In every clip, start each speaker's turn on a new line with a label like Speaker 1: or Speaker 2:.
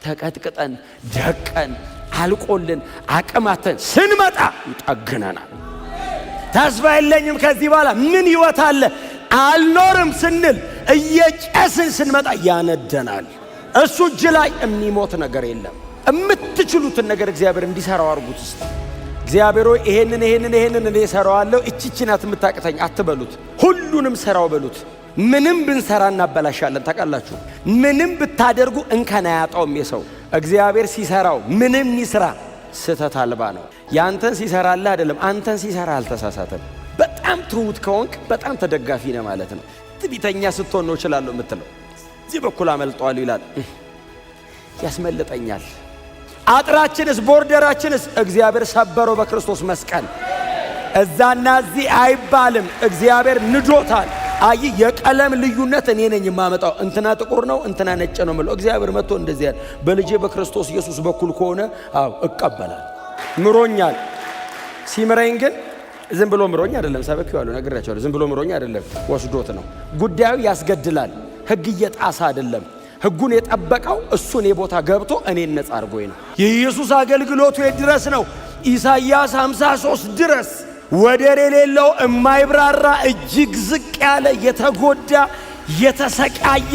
Speaker 1: ተቀጥቅጠን ደቀን አልቆልን አቅማተን ስንመጣ ይጠግነናል። ተስፋ የለኝም ከዚህ በኋላ ምን ህይወት አለ አልኖርም ስንል እየጨስን ስንመጣ ያነደናል። እሱ እጅ ላይ የሚሞት ነገር የለም። የምትችሉትን ነገር እግዚአብሔር እንዲሰራው አርጉት። እግዚአብሔር ሆይ ይሄንን እኔ እሰራዋለሁ እቺ ናት የምታቅተኝ አትበሉት። ሁሉንም ሰራው በሉት። ምንም ብንሰራ እናበላሻለን። ታውቃላችሁ፣ ምንም ብታደርጉ እንከን አያጣውም የሰው። እግዚአብሔር ሲሰራው ምንም ይስራ ስህተት አልባ ነው። ያንተን ሲሰራልህ አይደለም፣ አንተን ሲሰራ አልተሳሳተም። በጣም ትሁት ከሆንክ በጣም ተደጋፊ ነህ ማለት ነው። ትዕቢተኛ ስትሆን ነው እችላለሁ የምትለው። እዚህ በኩል አመልጠዋለሁ ይላል፣ ያስመልጠኛል። አጥራችንስ ቦርደራችንስ እግዚአብሔር ሰበረው በክርስቶስ መስቀል። እዛና እዚህ አይባልም፣ እግዚአብሔር ንዶታል። አይ የቀለም ልዩነት እኔ ነኝ የማመጣው። እንትና ጥቁር ነው እንትና ነጭ ነው ማለት እግዚአብሔር መጥቶ እንደዚህ ያለ በልጄ በክርስቶስ ኢየሱስ በኩል ከሆነ አው እቀበላል። ምሮኛል። ሲምረኝ ግን ዝም ብሎ ምሮኝ አይደለም። ሰበክዋለሁ፣ ነግራቸዋለሁ። ዝም ብሎ ምሮኝ አይደለም፣ ወስዶት ነው። ጉዳዩ ያስገድላል። ሕግ እየጣሰ አይደለም። ሕጉን የጠበቀው እሱን የቦታ ገብቶ እኔን ነጻ አድርጎኝ ነው። የኢየሱስ አገልግሎቱ ድረስ ነው። ኢሳይያስ 53 ድረስ ወደር የሌለው የማይብራራ እጅግ ዝቅ ያለ የተጎዳ የተሰቃየ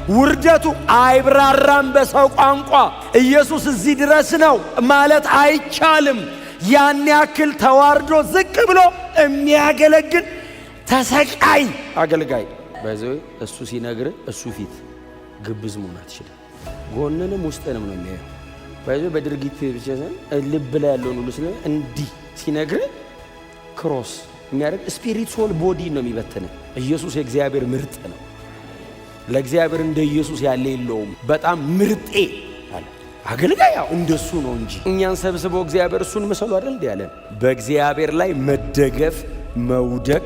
Speaker 1: ውርደቱ አይብራራም በሰው ቋንቋ። ኢየሱስ እዚህ ድረስ ነው ማለት አይቻልም። ያን ያክል ተዋርዶ ዝቅ ብሎ የሚያገለግል ተሰቃይ አገልጋይ በዚህ እሱ ሲነግር እሱ ፊት ግብዝ መሆን አትችልም። ጎንንም ውስጥንም ነው የሚያየው። በዚህ በድርጊት ብቻ ሳይሆን ልብ ላይ ያለውን ሁሉ እንዲህ ሲነግር ክሮስ የሚያደርግ ስፒሪት ሶል ቦዲ ነው የሚበተነ። ኢየሱስ የእግዚአብሔር ምርጥ ነው። ለእግዚአብሔር እንደ ኢየሱስ ያለ የለውም። በጣም ምርጤ አለ አገልጋይ እንደሱ ነው እንጂ እኛን ሰብስበው እግዚአብሔር እሱን መሰሉ አይደል እንዴ ያለን። በእግዚአብሔር ላይ መደገፍ መውደቅ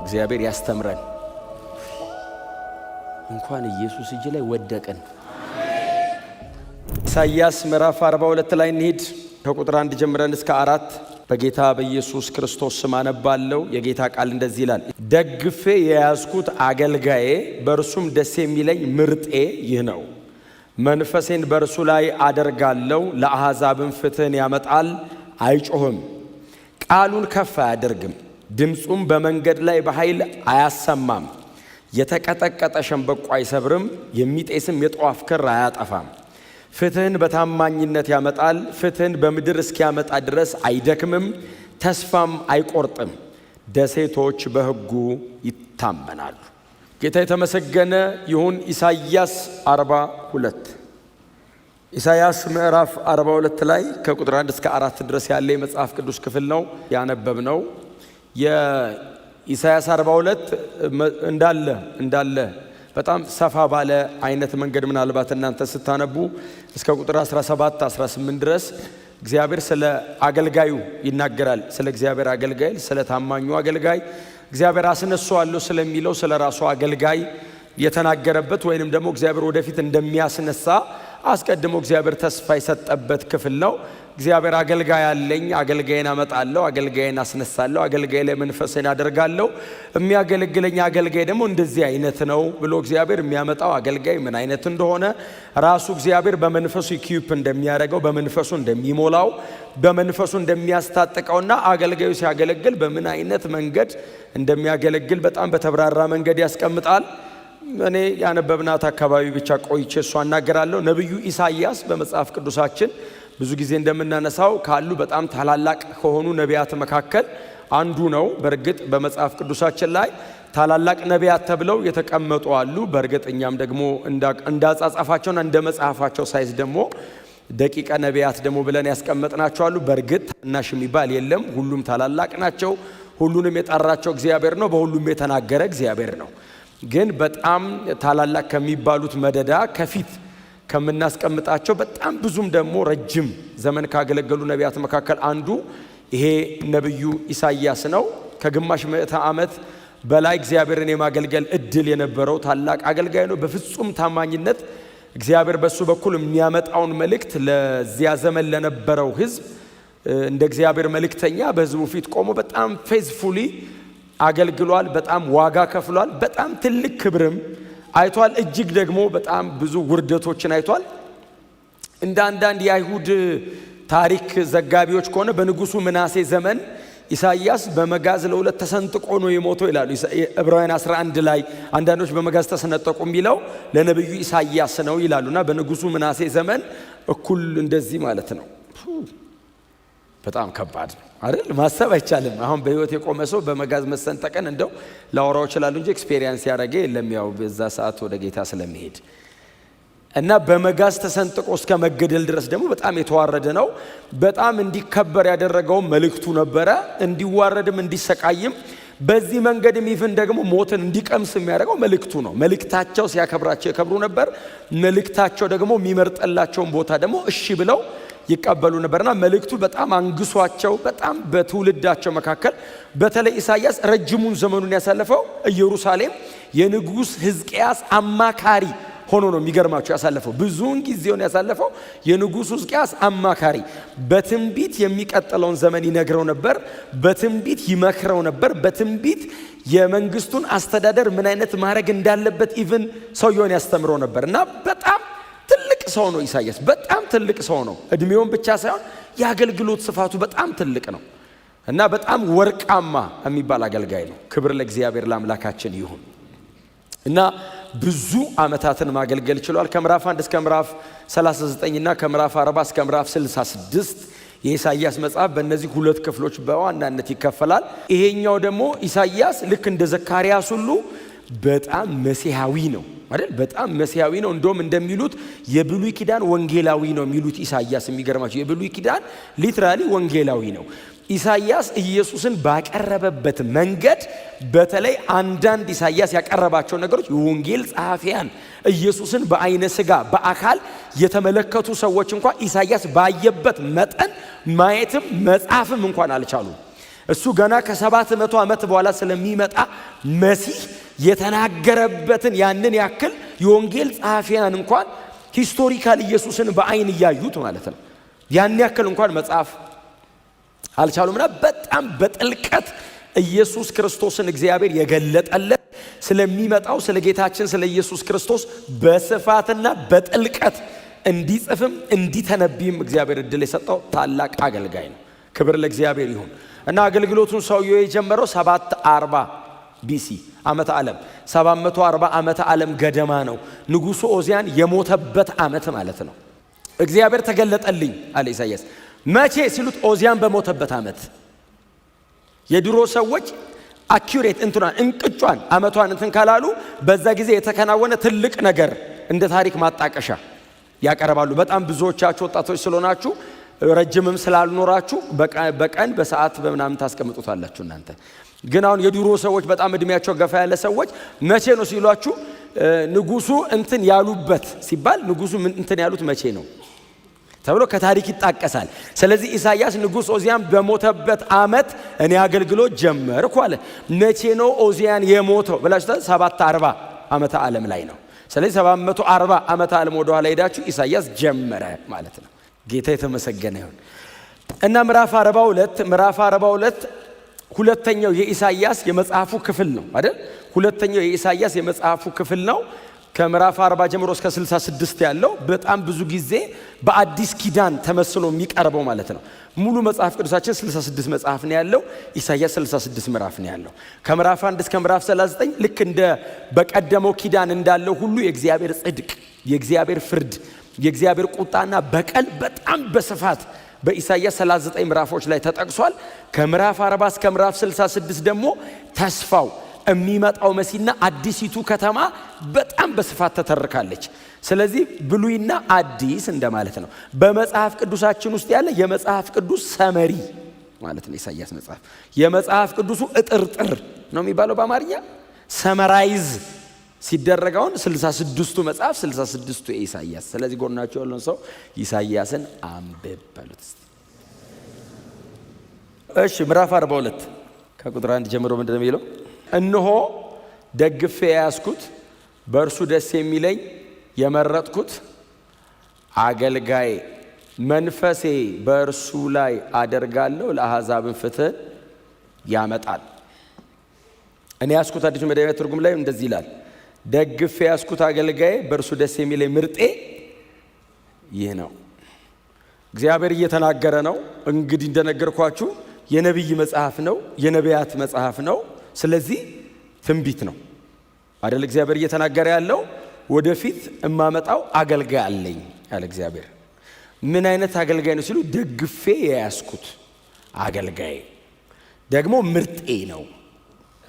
Speaker 1: እግዚአብሔር ያስተምረን። እንኳን ኢየሱስ እጅ ላይ ወደቀን። ኢሳይያስ ምዕራፍ 42 ላይ እንሂድ። ከቁጥር 1 ጀምረን እስከ 4 በጌታ በኢየሱስ ክርስቶስ ስም አነባለሁ። የጌታ ቃል እንደዚህ ይላል። ደግፌ የያዝኩት አገልጋዬ በእርሱም ደስ የሚለኝ ምርጤ ይህ ነው። መንፈሴን በእርሱ ላይ አደርጋለሁ። ለአሕዛብም ፍትሕን ያመጣል፣ አይጮህም፣ ቃሉን ከፍ አያደርግም፣ ድምፁም በመንገድ ላይ በኃይል አያሰማም። የተቀጠቀጠ ሸምበቆ አይሰብርም፣ የሚጤስም የጧፍ ክር አያጠፋም። ፍትሕን በታማኝነት ያመጣል። ፍትሕን በምድር እስኪያመጣ ድረስ አይደክምም፣ ተስፋም አይቆርጥም። ደሴቶች በሕጉ ይታመናሉ። ጌታ የተመሰገነ ይሁን። ኢሳይያስ 42 ኢሳይያስ ምዕራፍ 42 ላይ ከቁጥር 1 እስከ 4 ድረስ ያለ የመጽሐፍ ቅዱስ ክፍል ነው ያነበብነው። የኢሳይያስ 42 እንዳለ በጣም ሰፋ ባለ አይነት መንገድ ምናልባት እናንተ ስታነቡ እስከ ቁጥር 17 18 ድረስ እግዚአብሔር ስለ አገልጋዩ ይናገራል። ስለ እግዚአብሔር አገልጋይ፣ ስለ ታማኙ አገልጋይ እግዚአብሔር አስነሳዋለሁ ስለሚለው ስለ ራሱ አገልጋይ የተናገረበት ወይንም ደግሞ እግዚአብሔር ወደፊት እንደሚያስነሳ አስቀድሞ እግዚአብሔር ተስፋ የሰጠበት ክፍል ነው። እግዚአብሔር አገልጋይ አለኝ፣ አገልጋይን አመጣለሁ፣ አገልጋይን አስነሳለሁ፣ አገልጋይ ላይ መንፈሴን አደርጋለሁ፣ የሚያገለግለኝ አገልጋይ ደግሞ እንደዚህ አይነት ነው ብሎ እግዚአብሔር የሚያመጣው አገልጋይ ምን አይነት እንደሆነ ራሱ እግዚአብሔር በመንፈሱ ኢኩፕ እንደሚያደርገው፣ በመንፈሱ እንደሚሞላው፣ በመንፈሱ እንደሚያስታጥቀውና አገልጋዩ ሲያገለግል በምን አይነት መንገድ እንደሚያገለግል በጣም በተብራራ መንገድ ያስቀምጣል። እኔ ያነበብናት አካባቢ ብቻ ቆይቼ እሷ እናገራለሁ። ነብዩ ኢሳይያስ በመጽሐፍ ቅዱሳችን ብዙ ጊዜ እንደምናነሳው ካሉ በጣም ታላላቅ ከሆኑ ነቢያት መካከል አንዱ ነው። በእርግጥ በመጽሐፍ ቅዱሳችን ላይ ታላላቅ ነቢያት ተብለው የተቀመጡ አሉ። በእርግጥ እኛም ደግሞ እንዳጻጻፋቸውና እንደ መጽሐፋቸው ሳይዝ ደግሞ ደቂቀ ነቢያት ደግሞ ብለን ያስቀመጥናቸው አሉ። በእርግጥ ታናሽ የሚባል የለም፣ ሁሉም ታላላቅ ናቸው። ሁሉንም የጠራቸው እግዚአብሔር ነው፣ በሁሉም የተናገረ እግዚአብሔር ነው። ግን በጣም ታላላቅ ከሚባሉት መደዳ ከፊት ከምናስቀምጣቸው በጣም ብዙም ደግሞ ረጅም ዘመን ካገለገሉ ነቢያት መካከል አንዱ ይሄ ነብዩ ኢሳይያስ ነው። ከግማሽ ምዕተ ዓመት በላይ እግዚአብሔርን የማገልገል እድል የነበረው ታላቅ አገልጋይ ነው። በፍጹም ታማኝነት እግዚአብሔር በሱ በኩል የሚያመጣውን መልእክት ለዚያ ዘመን ለነበረው ሕዝብ እንደ እግዚአብሔር መልእክተኛ በሕዝቡ ፊት ቆሞ በጣም ፌዝፉሊ አገልግሏል። በጣም ዋጋ ከፍሏል። በጣም ትልቅ ክብርም አይቷል። እጅግ ደግሞ በጣም ብዙ ውርደቶችን አይቷል። እንደ አንዳንድ የአይሁድ ታሪክ ዘጋቢዎች ከሆነ በንጉሱ ምናሴ ዘመን ኢሳይያስ በመጋዝ ለሁለት ተሰንጥቆ ነው የሞተው ይላሉ። ዕብራውያን 11 ላይ አንዳንዶች በመጋዝ ተሰነጠቁ የሚለው ለነብዩ ኢሳይያስ ነው ይላሉና በንጉሱ ምናሴ ዘመን እኩል እንደዚህ ማለት ነው። በጣም ከባድ ነው አይደል? ማሰብ አይቻልም። አሁን በህይወት የቆመ ሰው በመጋዝ መሰንጠቀን እንደው ላወራው ይችላል እንጂ ኤክስፔሪየንስ ያደረገ የለም፣ ያው በዛ ሰዓት ወደ ጌታ ስለሚሄድ እና በመጋዝ ተሰንጥቆ እስከ መገደል ድረስ ደግሞ በጣም የተዋረደ ነው። በጣም እንዲከበር ያደረገው መልእክቱ ነበረ፣ እንዲዋረድም እንዲሰቃይም በዚህ መንገድም ይፍን ደግሞ ሞትን እንዲቀምስ የሚያደርገው መልእክቱ ነው። መልእክታቸው ሲያከብራቸው ይከብሩ ነበር። መልእክታቸው ደግሞ የሚመርጠላቸውን ቦታ ደግሞ እሺ ብለው ይቀበሉ ነበርና መልእክቱ በጣም አንግሷቸው በጣም በትውልዳቸው መካከል በተለይ ኢሳይያስ ረጅሙን ዘመኑን ያሳለፈው ኢየሩሳሌም የንጉስ ሕዝቅያስ አማካሪ ሆኖ ነው። የሚገርማቸው ያሳለፈው ብዙውን ጊዜውን ያሳለፈው የንጉሱ ሕዝቅያስ አማካሪ፣ በትንቢት የሚቀጥለውን ዘመን ይነግረው ነበር፣ በትንቢት ይመክረው ነበር፣ በትንቢት የመንግስቱን አስተዳደር ምን አይነት ማድረግ እንዳለበት ኢቭን ሰውየውን ያስተምረው ነበር እና በጣም ትልቅ ሰው ነው ኢሳይያስ። በጣም ትልቅ ሰው ነው። እድሜውን ብቻ ሳይሆን የአገልግሎት ስፋቱ በጣም ትልቅ ነው እና በጣም ወርቃማ የሚባል አገልጋይ ነው። ክብር ለእግዚአብሔር ለአምላካችን ይሁን እና ብዙ ዓመታትን ማገልገል ችሏል። ከምዕራፍ 1 እስከ ምዕራፍ 39 እና ከምዕራፍ 40 እስከ ምዕራፍ 66 የኢሳይያስ መጽሐፍ በእነዚህ ሁለት ክፍሎች በዋናነት ይከፈላል። ይሄኛው ደግሞ ኢሳይያስ ልክ እንደ ዘካርያስ ሁሉ በጣም መሲሐዊ ነው አይደል? በጣም መሲሐዊ ነው። እንደውም እንደሚሉት የብሉይ ኪዳን ወንጌላዊ ነው የሚሉት ኢሳይያስ። የሚገርማቸው የብሉይ ኪዳን ሊትራሊ ወንጌላዊ ነው። ኢሳይያስ ኢየሱስን ባቀረበበት መንገድ በተለይ አንዳንድ ኢሳይያስ ያቀረባቸው ነገሮች የወንጌል ጸሐፊያን ኢየሱስን በአይነ ሥጋ በአካል የተመለከቱ ሰዎች እንኳን ኢሳይያስ ባየበት መጠን ማየትም መጻፍም እንኳን አልቻሉም። እሱ ገና ከ700 ዓመት በኋላ ስለሚመጣ መሲህ የተናገረበትን ያንን ያክል የወንጌል ጸሐፊያን እንኳን ሂስቶሪካል ኢየሱስን በአይን እያዩት ማለት ነው ያን ያክል እንኳን መጻፍ አልቻሉምና በጣም በጥልቀት ኢየሱስ ክርስቶስን እግዚአብሔር የገለጠለት ስለሚመጣው ስለ ጌታችን ስለ ኢየሱስ ክርስቶስ በስፋትና በጥልቀት እንዲጽፍም እንዲተነብይም እግዚአብሔር እድል የሰጠው ታላቅ አገልጋይ ነው። ክብር ለእግዚአብሔር ይሁን እና አገልግሎቱን ሰውየው የጀመረው 740 ቢሲ ዓመተ ዓለም 740 ዓመተ ዓለም ገደማ ነው። ንጉሱ ኦዚያን የሞተበት ዓመት ማለት ነው። እግዚአብሔር ተገለጠልኝ አለ ኢሳይያስ። መቼ ሲሉት ኦዚያን በሞተበት ዓመት። የድሮ ሰዎች አኪዩሬት እንቅጯን ዓመቷን ካላሉ በዛ ጊዜ የተከናወነ ትልቅ ነገር እንደ ታሪክ ማጣቀሻ ያቀርባሉ። በጣም ብዙዎቻችሁ ወጣቶች ስለሆናችሁ ረጅምም ስላልኖራችሁ በቀን በሰዓት በምናምን ታስቀምጡታላችሁ እናንተ። ግን አሁን የድሮ ሰዎች በጣም እድሜያቸው ገፋ ያለ ሰዎች መቼ ነው ሲሏችሁ ንጉሱ ያሉበት ሲባል ንጉሱ ያሉት መቼ ነው ተብሎ ከታሪክ ይጣቀሳል። ስለዚህ ኢሳይያስ ንጉስ ኦዚያን በሞተበት ዓመት እኔ አገልግሎት ጀመርኩ አለ። መቼ ነው ኦዚያን የሞተው ብላችሁ 740 ዓመተ ዓለም ላይ ነው። ስለዚህ 740 ዓመተ ዓለም ወደ ኋላ ሄዳችሁ ኢሳይያስ ጀመረ ማለት ነው። ጌታ የተመሰገነ ይሁን እና ምዕራፍ 42 ሁለተኛው የኢሳይያስ የመጽሐፉ ክፍል ነው አይደል? ሁለተኛው የኢሳይያስ የመጽሐፉ ክፍል ነው። ከምዕራፍ 40 ጀምሮ እስከ 66 ያለው በጣም ብዙ ጊዜ በአዲስ ኪዳን ተመስሎ የሚቀርበው ማለት ነው። ሙሉ መጽሐፍ ቅዱሳችን 66 መጽሐፍ ነው ያለው። ኢሳይያስ 66 ምዕራፍ ነው ያለው። ከምዕራፍ 1 እስከ ምዕራፍ 39 ልክ እንደ በቀደመው ኪዳን እንዳለው ሁሉ የእግዚአብሔር ጽድቅ፣ የእግዚአብሔር ፍርድ፣ የእግዚአብሔር ቁጣና በቀል በጣም በስፋት በኢሳይያስ 39 ምዕራፎች ላይ ተጠቅሷል። ከምዕራፍ 40 እስከ ምዕራፍ 66 ደግሞ ተስፋው የሚመጣው መሲህና አዲሲቱ ከተማ በጣም በስፋት ተተርካለች። ስለዚህ ብሉይና አዲስ እንደማለት ነው። በመጽሐፍ ቅዱሳችን ውስጥ ያለ የመጽሐፍ ቅዱስ ሰመሪ ማለት ነው። ኢሳይያስ መጽሐፍ የመጽሐፍ ቅዱሱ እጥርጥር ነው የሚባለው በአማርኛ ሰመራይዝ ሲደረጋውን 66ቱ መጽሐፍ 66ቱ ኢሳይያስ። ስለዚህ ጎናቸው ያለውን ሰው ኢሳይያስን አንብብ በሉት። እሺ ምዕራፍ 42 ከቁጥር 1 ጀምሮ ምንድነው የሚለው? እነሆ ደግፌ ያስኩት በእርሱ ደስ የሚለኝ የመረጥኩት አገልጋይ መንፈሴ በእርሱ ላይ አደርጋለሁ፣ ለአሕዛብን ፍትህ ያመጣል። እኔ ያስኩት አዲሱ መደበኛ ትርጉም ላይ እንደዚህ ይላል፣ ደግፌ ያስኩት አገልጋይ በእርሱ ደስ የሚለኝ ምርጤ ይህ ነው። እግዚአብሔር እየተናገረ ነው። እንግዲህ እንደነገርኳችሁ የነብይ መጽሐፍ ነው፣ የነቢያት መጽሐፍ ነው። ስለዚህ ትንቢት ነው አይደል? እግዚአብሔር እየተናገረ ያለው ወደፊት እማመጣው አገልጋይ አለኝ ያለ እግዚአብሔር። ምን አይነት አገልጋይ ነው ሲሉ ደግፌ የያዝኩት አገልጋይ ደግሞ ምርጤ ነው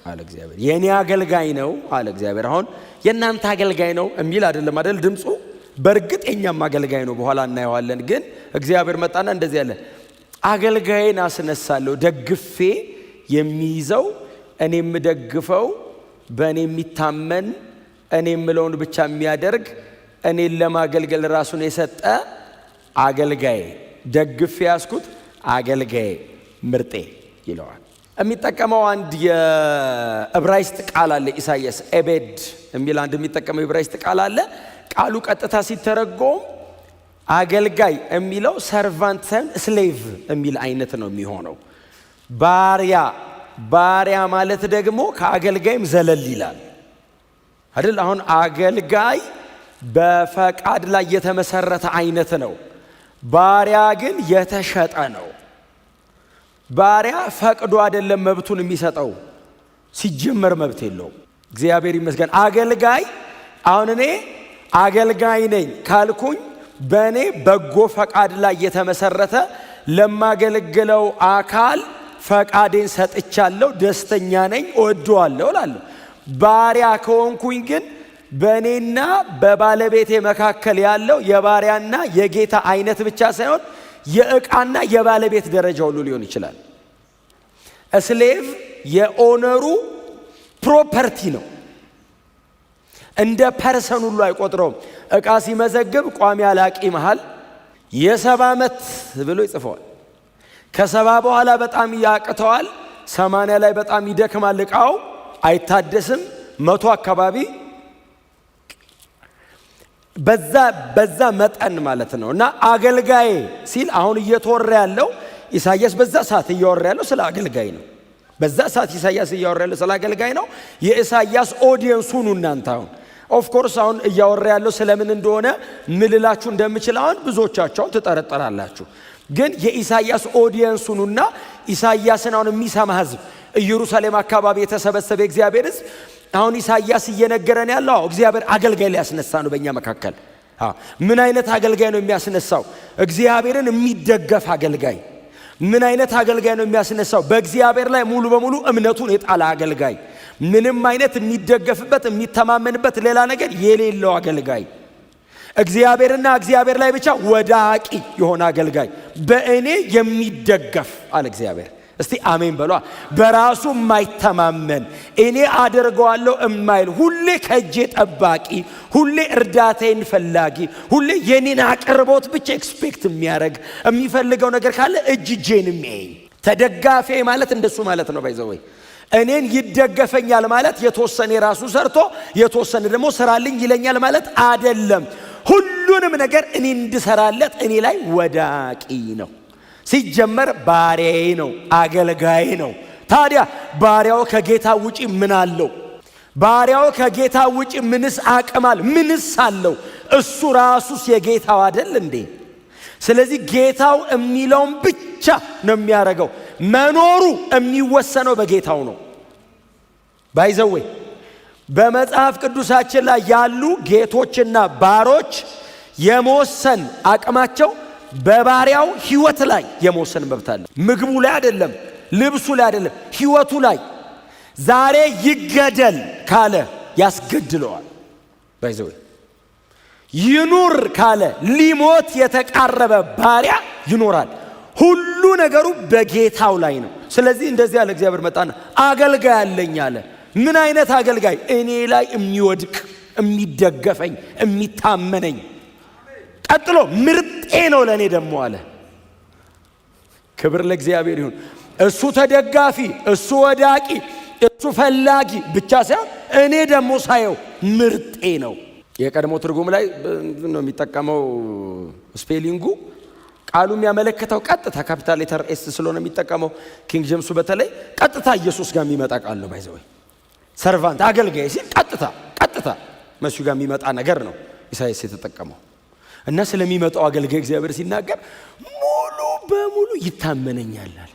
Speaker 1: አለ እግዚአብሔር። የኔ አገልጋይ ነው አለ እግዚአብሔር። አሁን የእናንተ አገልጋይ ነው የሚል አይደለም አይደል ድምፁ። በእርግጥ የኛም አገልጋይ ነው፣ በኋላ እናየዋለን። ግን እግዚአብሔር መጣና እንደዚህ ያለ አገልጋይን አስነሳለሁ፣ ደግፌ የሚይዘው እኔ የምደግፈው በእኔ የሚታመን እኔ የምለውን ብቻ የሚያደርግ እኔን ለማገልገል ራሱን የሰጠ አገልጋይ፣ ደግፌ ያዝኩት አገልጋይ ምርጤ ይለዋል። የሚጠቀመው አንድ የዕብራይስጥ ቃል አለ። ኢሳይያስ ኤቤድ የሚል አንድ የሚጠቀመው የዕብራይስጥ ቃል አለ። ቃሉ ቀጥታ ሲተረጎም አገልጋይ የሚለው ሰርቫንት ሳይሆን ስሌቭ የሚል አይነት ነው የሚሆነው። ባሪያ ማለት ደግሞ ከአገልጋይም ዘለል ይላል አይደል? አሁን አገልጋይ በፈቃድ ላይ የተመሰረተ አይነት ነው። ባሪያ ግን የተሸጠ ነው። ባሪያ ፈቅዶ አይደለም መብቱን የሚሰጠው፣ ሲጀመር መብት የለውም። እግዚአብሔር ይመስገን። አገልጋይ አሁን እኔ አገልጋይ ነኝ ካልኩኝ በእኔ በጎ ፈቃድ ላይ የተመሰረተ ለማገለግለው አካል ፈቃዴን ሰጥቻለሁ፣ ደስተኛ ነኝ፣ እወደዋለሁ እላለሁ። ባሪያ ከሆንኩኝ ግን በእኔና በባለቤቴ መካከል ያለው የባሪያና የጌታ አይነት ብቻ ሳይሆን የእቃና የባለቤት ደረጃ ሁሉ ሊሆን ይችላል። ስሌቭ የኦነሩ ፕሮፐርቲ ነው። እንደ ፐርሰን ሁሉ አይቆጥረውም። እቃ ሲመዘግብ ቋሚ አላቂ መሃል የ70 ዓመት ብሎ ይጽፈዋል። ከ70 በኋላ በጣም ያቅተዋል። 80 ላይ በጣም ይደክማል። እቃው አይታደስም። 100 አካባቢ በዛ መጠን ማለት ነው። እና አገልጋይ ሲል አሁን እየተወራ ያለው ኢሳይያስ በዛ ሰዓት እያወራ ያለው ስለ አገልጋይ ነው። በዛ ሰዓት ኢሳይያስ እያወራ ያለው ስለ አገልጋይ ነው። የኢሳይያስ ኦዲየንስ ሁኑ እናንተ። አሁን ኦፍ ኮርስ አሁን እያወራ ያለው ስለምን እንደሆነ ምልላችሁ እንደምችል አሁን ብዙዎቻችሁ ትጠረጠራላችሁ። ግን የኢሳይያስ ኦዲየንስ ሁኑና ኢሳይያስን አሁን የሚሰማ ህዝብ ኢየሩሳሌም አካባቢ የተሰበሰበ እግዚአብሔር ህዝብ አሁን ኢሳይያስ እየነገረን ያለው እግዚአብሔር አገልጋይ ሊያስነሳ ነው በእኛ መካከል። ምን አይነት አገልጋይ ነው የሚያስነሳው? እግዚአብሔርን የሚደገፍ አገልጋይ። ምን አይነት አገልጋይ ነው የሚያስነሳው? በእግዚአብሔር ላይ ሙሉ በሙሉ እምነቱን የጣለ አገልጋይ። ምንም አይነት የሚደገፍበት የሚተማመንበት ሌላ ነገር የሌለው አገልጋይ። እግዚአብሔርና እግዚአብሔር ላይ ብቻ ወዳቂ የሆነ አገልጋይ። በእኔ የሚደገፍ አለ እግዚአብሔር። እስቲ አሜን በሏ። በራሱ የማይተማመን እኔ አደርገዋለሁ እማይል፣ ሁሌ ከእጄ ጠባቂ፣ ሁሌ እርዳታዬን ፈላጊ፣ ሁሌ የኔን አቅርቦት ብቻ ኤክስፔክት የሚያደርግ፣ የሚፈልገው ነገር ካለ እጄን የሚያይ ተደጋፊ ማለት እንደሱ ማለት ነው። ባይዘወይ እኔን ይደገፈኛል ማለት የተወሰነ የራሱ ሰርቶ የተወሰነ ደግሞ ስራልኝ ይለኛል ማለት አይደለም። ሁሉንም ነገር እኔ እንድሰራለት እኔ ላይ ወዳቂ ነው። ሲጀመር ባሪያዬ ነው፣ አገልጋዬ ነው። ታዲያ ባሪያው ከጌታ ውጪ ምን አለው? ባሪያው ከጌታ ውጪ ምንስ አቅማል? ምንስ አለው? እሱ ራሱስ የጌታው አይደል እንዴ? ስለዚህ ጌታው የሚለውን ብቻ ነው የሚያደርገው። መኖሩ የሚወሰነው በጌታው ነው። ባይዘዌ በመጽሐፍ ቅዱሳችን ላይ ያሉ ጌቶችና ባሮች የመወሰን አቅማቸው በባሪያው ህይወት ላይ የመወሰን መብት አለ። ምግቡ ላይ አይደለም፣ ልብሱ ላይ አይደለም፣ ህይወቱ ላይ። ዛሬ ይገደል ካለ ያስገድለዋል። ባይዘው ይኑር ካለ ሊሞት የተቃረበ ባሪያ ይኖራል። ሁሉ ነገሩ በጌታው ላይ ነው። ስለዚህ እንደዚህ ያለ እግዚአብሔር መጣና አገልጋይ አለኝ አለ። ምን አይነት አገልጋይ? እኔ ላይ የሚወድቅ የሚደገፈኝ፣ የሚታመነኝ። ቀጥሎ ምርጤ ነው ለኔ ደግሞ አለ። ክብር ለእግዚአብሔር ይሁን። እሱ ተደጋፊ፣ እሱ ወዳቂ፣ እሱ ፈላጊ ብቻ ሳይሆን እኔ ደግሞ ሳየው ምርጤ ነው። የቀድሞ ትርጉም ላይ ነው የሚጠቀመው ስፔሊንጉ። ቃሉ የሚያመለክተው ቀጥታ ካፒታል ሌተር ኤስ ስለሆነ የሚጠቀመው ኪንግ ጄምሱ በተለይ ቀጥታ ኢየሱስ ጋር የሚመጣ ቃል ነው። ባይዘው ሰርቫንት አገልጋይ ሲል ቀጥታ መሱ ጋር የሚመጣ ነገር ነው ኢሳይያስ የተጠቀመው። እና ስለሚመጣው አገልጋይ እግዚአብሔር ሲናገር ሙሉ በሙሉ ይታመነኛል አለ።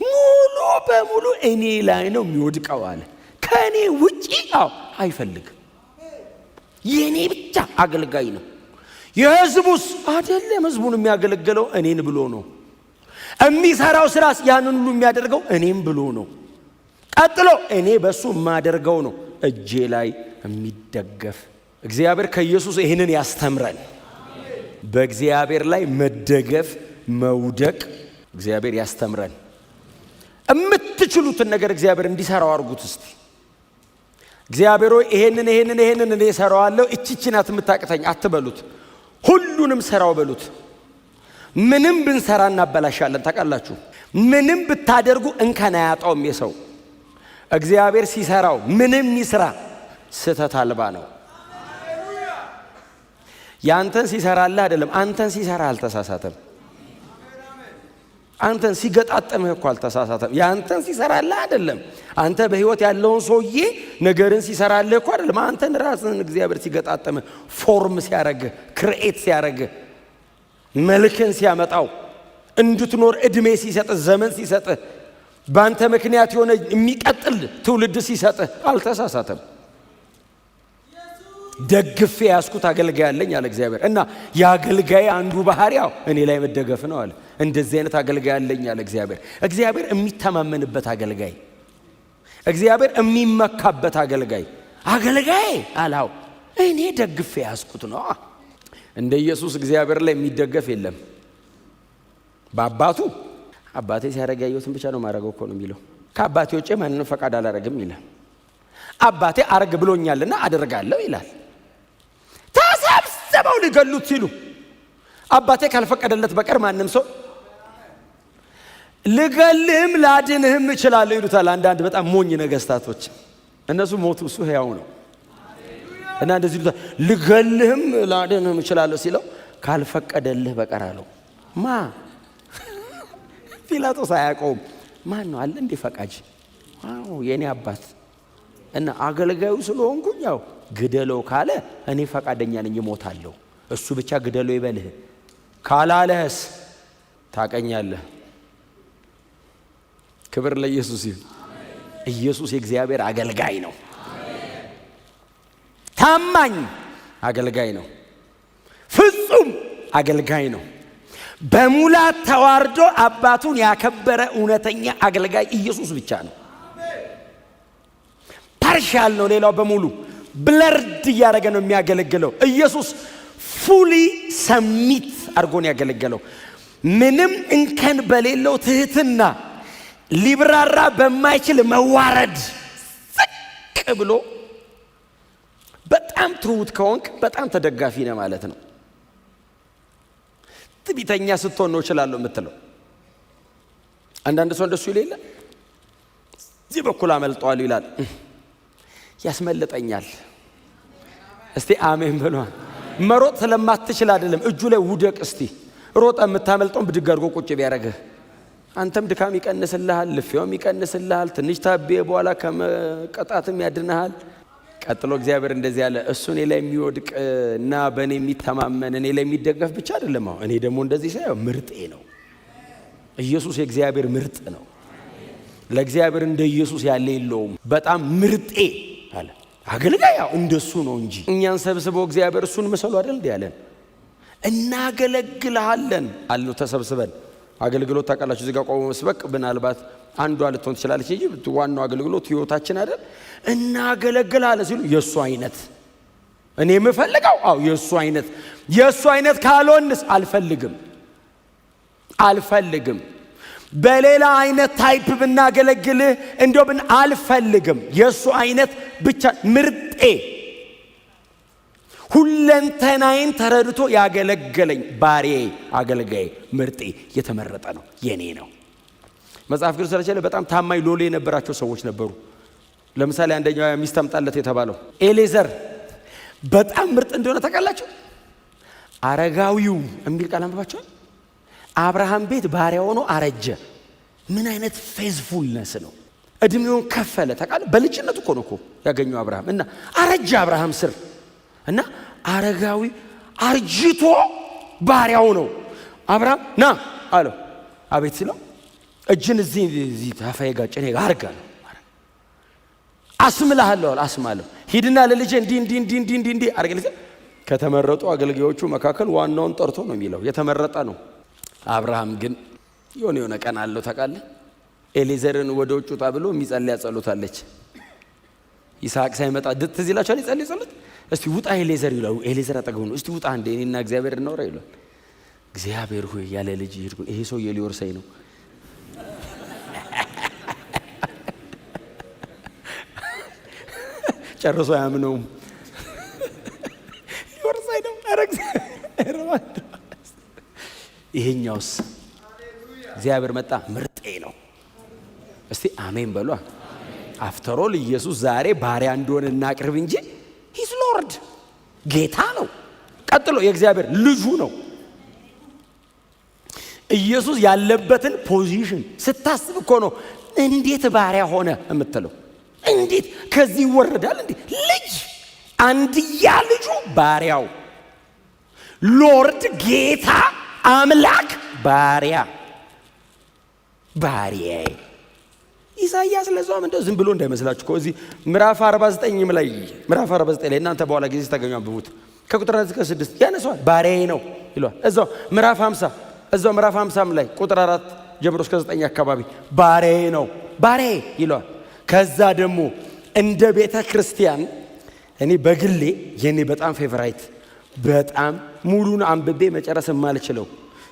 Speaker 1: ሙሉ በሙሉ እኔ ላይ ነው የሚወድቀው አለ። ከእኔ ውጪ አይፈልግም። የኔ ብቻ አገልጋይ ነው። የሕዝቡስ አይደለም። ሕዝቡን የሚያገለግለው እኔን ብሎ ነው። የሚሰራው ስራስ ያንን ሁሉ የሚያደርገው እኔም ብሎ ነው። ቀጥሎ እኔ በሱ የማደርገው ነው እጄ ላይ የሚደገፍ። እግዚአብሔር ከኢየሱስ ይህንን ያስተምረን። በእግዚአብሔር ላይ መደገፍ መውደቅ እግዚአብሔር ያስተምረን። የምትችሉትን ነገር እግዚአብሔር እንዲሰራው አድርጉት እስቲ። እግዚአብሔር ሆይ ይሄንን እኔ እሰራዋለሁ፣ እቺ ናት የምታቅተኝ አትበሉት። ሁሉንም ሰራው በሉት። ምንም ብንሰራ እናበላሻለን። ታውቃላችሁ፣ ምንም ብታደርጉ እንከን አያጣውም የሰው። እግዚአብሔር ሲሰራው ምንም ይስራ ስህተት አልባ ነው። ያንተን ሲሰራልህ አይደለም፣ አንተን ሲሰራ አልተሳሳተም። አንተን ሲገጣጠምህ እኮ አልተሳሳተም። ያንተን ሲሰራልህ አይደለም፣ አንተ በህይወት ያለውን ሰውዬ ነገርን ሲሰራልህ እኮ አይደለም። አንተን ራስህን እግዚአብሔር ሲገጣጠምህ፣ ፎርም ሲያረግህ፣ ክሬኤት ሲያረግህ፣ መልክን ሲያመጣው፣ እንድትኖር እድሜ ሲሰጥህ፣ ዘመን ሲሰጥህ፣ በአንተ ምክንያት የሆነ የሚቀጥል ትውልድ ሲሰጥህ አልተሳሳተም። ደግፌ ያስኩት አገልጋይ አለኝ አለ እግዚአብሔር። እና የአገልጋይ አንዱ ባህሪያው እኔ ላይ መደገፍ ነው አለ። እንደዚህ አይነት አገልጋይ አለኝ አለ እግዚአብሔር። እግዚአብሔር የሚተማመንበት አገልጋይ፣ እግዚአብሔር የሚመካበት አገልጋይ አላው እኔ ደግፌ ያስኩት ነው። እንደ ኢየሱስ እግዚአብሔር ላይ የሚደገፍ የለም። በአባቱ አባቴ ሲያደርግ ያየሁትን ብቻ ነው ማድረገው እኮ ነው የሚለው። ከአባቴ ውጭ ማንንም ፈቃድ አላረግም ይላል። አባቴ አርግ ብሎኛልና አደርጋለሁ ይላል። ተሰብስበው ሊገሉት ሲሉ አባቴ ካልፈቀደለት በቀር ማንም ሰው ልገልህም ላድንህም እችላለሁ ይሉታል አንዳንድ በጣም ሞኝ ነገስታቶች። እነሱ ሞቱ፣ እሱ ሕያው ነው። እና እንደዚህ ይሉታል፣ ልገልህም ላድንህም እችላለሁ ሲለው ካልፈቀደልህ በቀር አለው። ጲላጦስ አያውቀውም። ማን ነው አለ እንዴ ፈቃጅ? የኔ አባት። እና አገልጋዩ ስለሆንኩኝ ያው ግደለው ካለ እኔ ፈቃደኛ ነኝ፣ እሞታለሁ። እሱ ብቻ ግደለው ይበልህ ካላለህስ ታቀኛለህ። ክብር ለኢየሱስ ይሁን። ኢየሱስ የእግዚአብሔር አገልጋይ ነው። ታማኝ አገልጋይ ነው። ፍጹም አገልጋይ ነው። በሙላት ተዋርዶ አባቱን ያከበረ እውነተኛ አገልጋይ ኢየሱስ ብቻ ነው። ፓርሻል ነው። ሌላው በሙሉ ብለርድ እያደረገ ነው የሚያገለግለው። ኢየሱስ ፉሊ ሰሚት አድርጎን ያገለገለው ምንም እንከን በሌለው ትህትና፣ ሊብራራ በማይችል መዋረድ ዝቅ ብሎ። በጣም ትሁት ከሆንክ በጣም ተደጋፊ ነህ ማለት ነው። ትዕቢተኛ ስትሆን ነው እችላለሁ የምትለው። አንዳንድ ሰው እንደሱ ይላል፣ እዚህ በኩል አመልጠዋል ይላል፣ ያስመልጠኛል። እስቲ አሜን በሉ። መሮጥ ስለማትችል አይደለም፣ እጁ ላይ ውደቅ እስቲ። ሮጠ የምታመልጠውን ብድግ አድርጎ ቁጭ ቢያደርግህ አንተም ድካም ይቀንስልሃል፣ ልፊያውም ይቀንስልሃል። ትንሽ ታቤ በኋላ ከመቀጣትም ያድንሃል። ቀጥሎ እግዚአብሔር እንደዚህ ያለ እሱ እኔ ላይ የሚወድቅ እና በእኔ የሚተማመን እኔ ላይ የሚደገፍ ብቻ አይደለም። እኔ ደግሞ እንደዚህ ሳይሆን ምርጤ ነው። ኢየሱስ የእግዚአብሔር ምርጥ ነው። ለእግዚአብሔር እንደ ኢየሱስ ያለ የለውም። በጣም ምርጤ አለ። አገልጋይ ያው እንደሱ ነው እንጂ እኛን ሰብስበው እግዚአብሔር እሱን መሰሉ አይደል እንዴ ያለን። እናገለግልሃለን አለው ተሰብስበን። አገልግሎት ታውቃላችሁ፣ እዚህ ጋር ቆሞ መስበክ ምናልባት አንዷ ልትሆን ትችላለች እንጂ ዋናው አገልግሎት ህይወታችን አይደል። እናገለግልሃለን ሲሉ የሱ አይነት እኔ የምፈልገው የሱ አይነት ካልሆንስ አልፈልግም። በሌላ አይነት ታይፕ ብናገለግልህ እንደው አልፈልግም። የሱ አይነት ብቻ ምርጤ፣ ሁለንተናዬን ተረድቶ ያገለገለኝ ባሪያዬ፣ አገልጋዬ፣ ምርጤ፣ የተመረጠ ነው፣ የኔ ነው። መጽሐፍ ቅዱስ ላይ በጣም ታማኝ ሎሌ የነበራቸው ሰዎች ነበሩ። ለምሳሌ አንደኛው ሚስት አምጣለት የተባለው ኤሌዘር በጣም ምርጥ እንደሆነ ታውቃላችሁ። አረጋዊው የሚል ቃል አንብባችኋል። አብርሃም ቤት ባሪያ ሆኖ አረጀ። ምን አይነት ፌዝፉልነስ ነው! እድሜውን ከፈለ። ታውቃለህ፣ በልጅነቱ እኮ ነው ያገኘው አብርሃም እና አረጀ አብርሃም ስር እና አረጋዊ አርጅቶ ባሪያው ነው። አብርሃም ና አለው። አቤት ሲለው እጅን እዚህ ታፋዬ ጋር ጭኔ ጋር አርጋ ነው አስምልሃለሁ አስማለሁ። ሂድና ለልጄ እንዲህ አርገልኝ። ከተመረጡ አገልጋዮቹ መካከል ዋናውን ጠርቶ ነው የሚለው፣ የተመረጠ ነው። አብርሃም ግን የሆነ ቀን አለው ታውቃለህ። ኤሌዘርን ወደ ውጭ ውጣ ብሎ የሚጸልያ ጸሎት አለች። ይስሐቅ ሳይመጣ ትዝ ይላችኋል። ይጸልይ ጸሎት እስቲ ውጣ ኤሌዘር ይላል። ኤሌዘር አጠገቡ ነው። እስቲ ውጣ እንደ እኔና እግዚአብሔር እናወራ ይላል። እግዚአብሔር ሆይ ያለ ልጅ ይሄድኩ ይሄ ሰው ሊወርሰኝ ነው። ጨርሶ አያምነውም። ሊወርሰኝ ነው። ይሄኛውስ እግዚአብሔር መጣ ምርጤ ነው። እስቲ አሜን በሏ። አፍተሮል ኢየሱስ ዛሬ ባሪያ እንደሆነ እናቅርብ እንጂ ሂስ ሎርድ ጌታ ነው። ቀጥሎ የእግዚአብሔር ልጁ ነው። ኢየሱስ ያለበትን ፖዚሽን ስታስብ እኮ ነው እንዴት ባሪያ ሆነ የምትለው። እንዴት ከዚህ ይወረዳል እንዴ? ልጅ አንድያ ልጁ ባሪያው፣ ሎርድ ጌታ አምላክ ባሪያ ባሪያዬ። ኢሳይያስ ለዛም እንደው ዝም ብሎ እንዳይመስላችሁ እኮ እዚህ ምዕራፍ 49 ላይ እናንተ በኋላ ጊዜ ታገኙ አንብቡት። ከቁጥር 1 እስከ 6 ያነሳዋል። ባሪያዬ ነው ይሏል። እዛው ምዕራፍ 50 ላይ ቁጥር 4 ጀምሮ እስከ 9 አካባቢ ባሪያዬ ነው ባሪያዬ ይሏል። ከዛ ደግሞ እንደ ቤተ ክርስቲያን እኔ በግሌ የኔ በጣም ፌቨራይት በጣም ሙሉን አንብቤ መጨረስ የማልችለው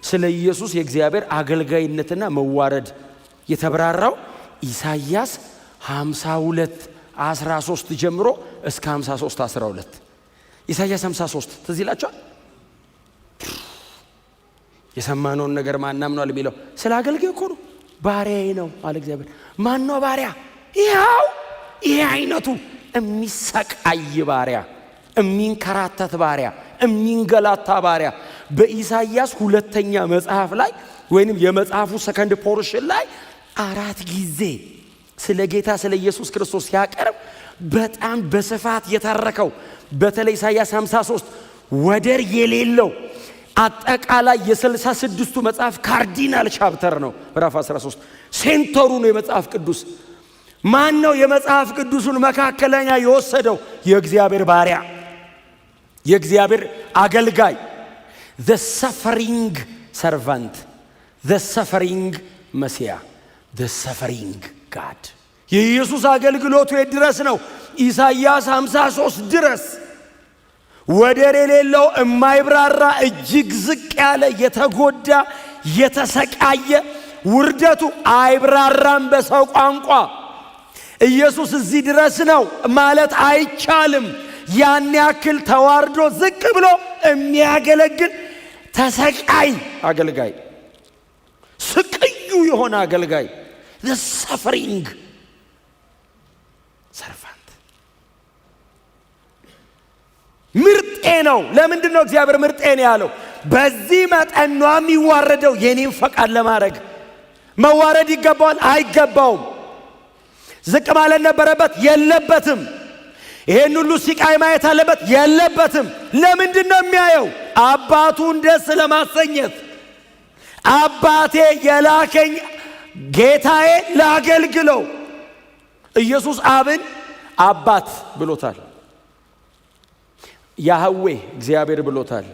Speaker 1: ስለ ኢየሱስ የእግዚአብሔር አገልጋይነትና መዋረድ የተብራራው ኢሳይያስ 52:13 ጀምሮ እስከ 53:12 ኢሳይያስ 53 ትዝ ይላችኋል። የሰማነውን ነገር ማናምኗል የሚለው ስለ አገልጋይ እኮ ነው። ባሪያዬ ነው አለ እግዚአብሔር። ማን ነው ባሪያ? ይሄ አይነቱ የሚሰቃይ ባሪያ፣ የሚንከራተት ባሪያ፣ የሚንገላታ ባሪያ። በኢሳይያስ 2ኛ መጽሐፍ ላይ ወይንም የመጽሐፉ ሰከንድ ፖርሽን ላይ 4 ጊዜ ስለ ጌታ ስለ ኢየሱስ ክርስቶስ ሲያቀርብ በጣም በስፋት የተረከው በተለይ ኢሳይያስ 53 ወደር የሌለው አጠቃላይ የ66ቱ መጽሐፍ ካርዲናል ቻፕተር ነው። ምዕራፍ 13 ሴንተሩ ነው የመጽሐፍ ቅዱስ። ማን ነው የመጽሐፍ ቅዱሱን መካከለኛ የወሰደው? የእግዚአብሔር ባሪያ፣ የእግዚአብሔር አገልጋይ፣ the suffering servant, the suffering Messiah, the suffering God። የኢየሱስ አገልግሎቱ ድረስ ነው ኢሳይያስ 53 ድረስ ወደር የሌለው የማይብራራ እጅግ ዝቅ ያለ የተጎዳ የተሰቃየ ውርደቱ አይብራራም በሰው ቋንቋ። ኢየሱስ እዚህ ድረስ ነው ማለት አይቻልም። ያን ያክል ተዋርዶ ዝቅ ብሎ የሚያገለግል ተሰቃይ አገልጋይ፣ ስቅዩ የሆነ አገልጋይ፣ the suffering servant። ምርጤ ነው። ለምንድን ነው እግዚአብሔር ምርጤ ነው ያለው? በዚህ መጠን ነው የሚዋረደው የኔን ፈቃድ ለማድረግ። መዋረድ ይገባዋል? አይገባውም። ዝቅ ማለት ነበረበት? የለበትም። ይሄን ሁሉ ሲቃይ ማየት አለበት? የለበትም። ለምንድን ነው የሚያየው? አባቱን ደስ ለማሰኘት። አባቴ የላከኝ ጌታዬ ላገልግለው። ኢየሱስ አብን አባት ብሎታል። ያህዌ እግዚአብሔር ብሎታል።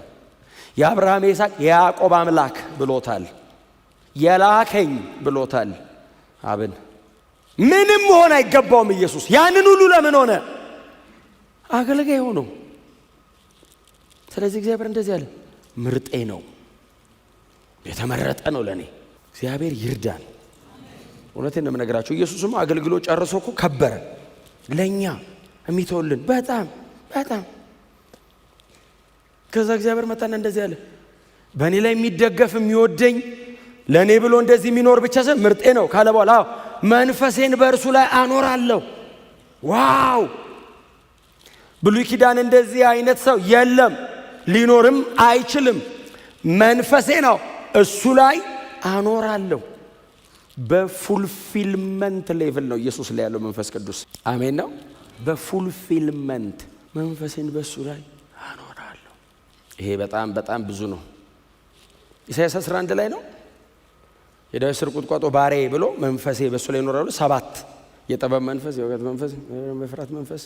Speaker 1: የአብርሃም የይስሐቅ የያዕቆብ አምላክ ብሎታል። የላከኝ ብሎታል አብን። ምንም መሆን አይገባውም ኢየሱስ። ያንን ሁሉ ለምን ሆነ? አገልጋይ ሆኖ። ስለዚህ እግዚአብሔር እንደዚህ አለ፣ ምርጤ ነው፣ የተመረጠ ነው ለኔ። እግዚአብሔር ይርዳን። እውነቴን ነው የምነግራችሁ። ኢየሱስም አገልግሎ ጨርሶ እኮ ከበረ ለኛ የሚተውልን በጣም በጣም። ከዛ እግዚአብሔር መጣና እንደዚህ አለ፣ በእኔ ላይ የሚደገፍ የሚወደኝ ለእኔ ብሎ እንደዚህ የሚኖር ብቻ ሰው ምርጤ ነው ካለ በኋላ መንፈሴን በእርሱ ላይ አኖራለሁ። ዋው! ብሉይ ኪዳን እንደዚህ አይነት ሰው የለም፣ ሊኖርም አይችልም። መንፈሴ ነው እሱ ላይ አኖራለሁ። በፉልፊልመንት ሌቭል ነው ኢየሱስ ላይ ያለው መንፈስ ቅዱስ። አሜን ነው። በፉልፊልመንት መንፈሴን በእሱ ላይ አኖራለሁ። ይሄ በጣም ብዙ ነው። ኢሳይያስ 11 ላይ ነው የዳዊት ስር ቁጥቋጦ ባሪያዬ ብሎ መንፈሴ በሱ ላይ ይኖራል። 7 የጥበብ መንፈስ፣ የእውቀት መንፈስ፣ የፍርሃት መንፈስ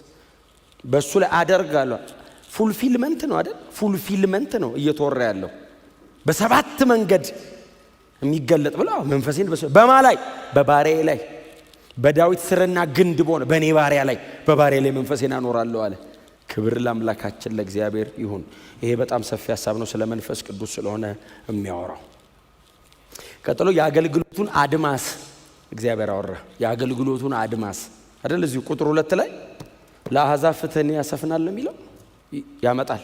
Speaker 1: በሱ ላይ አደርጋለሁ። ፉልፊልመንት ነው አይደል? ፉልፊልመንት ነው እየተወራ ያለው በ7 መንገድ የሚገለጥ ብሎ መንፈሴን በማ ላይ በባሪያዬ ላይ በዳዊት ስርና ግንድ በሆነ በኔ ባሪያ ላይ በባሪያ ላይ መንፈሴን አኖራለሁ አለ። ክብር ለአምላካችን ለእግዚአብሔር ይሁን። ይሄ በጣም ሰፊ ሐሳብ ነው ስለ መንፈስ ቅዱስ ስለሆነ የሚያወራው። ቀጥሎ የአገልግሎቱን አድማስ እግዚአብሔር አወራ። የአገልግሎቱን አድማስ አይደል? እዚሁ ቁጥር 2 ላይ ለአሕዛብ ፍትህን ያሰፍናል የሚለው ያመጣል።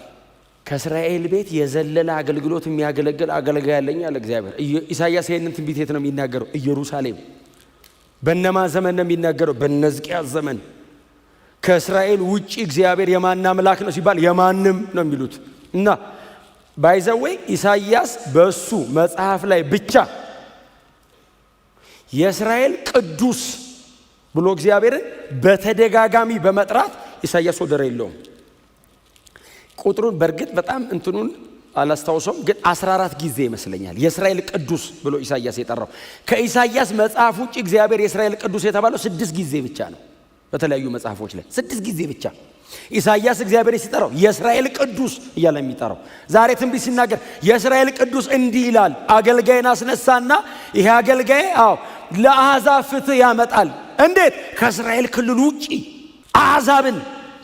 Speaker 1: ከእስራኤል ቤት የዘለለ አገልግሎት የሚያገለግል አገልጋይ ያለኝ አለ እግዚአብሔር። ኢሳይያስ ይሄንን ትንቢት የት ነው የሚናገረው? ኢየሩሳሌም። በነማ ዘመን ነው የሚናገረው? በሕዝቅያስ ዘመን። ከእስራኤል ውጪ እግዚአብሔር የማን አምላክ ነው ሲባል የማንም ነው የሚሉት። እና ባይዘወይ ኢሳይያስ በሱ መጽሐፍ ላይ ብቻ የእስራኤል ቅዱስ ብሎ እግዚአብሔርን በተደጋጋሚ በመጥራት ኢሳይያስ ወደር የለውም። ቁጥሩን በእርግጥ በጣም እንትኑን አላስታውሰውም፣ ግን 14 ጊዜ ይመስለኛል የእስራኤል ቅዱስ ብሎ ኢሳይያስ የጠራው። ከኢሳይያስ መጽሐፍ ውጭ እግዚአብሔር የእስራኤል ቅዱስ የተባለው 6 ጊዜ ብቻ ነው። በተለያዩ መጽሐፎች ላይ 6 ጊዜ ብቻ ኢሳይያስ እግዚአብሔር ሲጠራው የእስራኤል ቅዱስ እያለ የሚጠራው። ዛሬ ትንቢት ሲናገር የእስራኤል ቅዱስ እንዲህ ይላል፣ አገልጋይን አስነሳና ይሄ አገልጋይ ለአሕዛብ ፍትህ ያመጣል። እንዴት? ከእስራኤል ክልል ውጪ አሕዛብን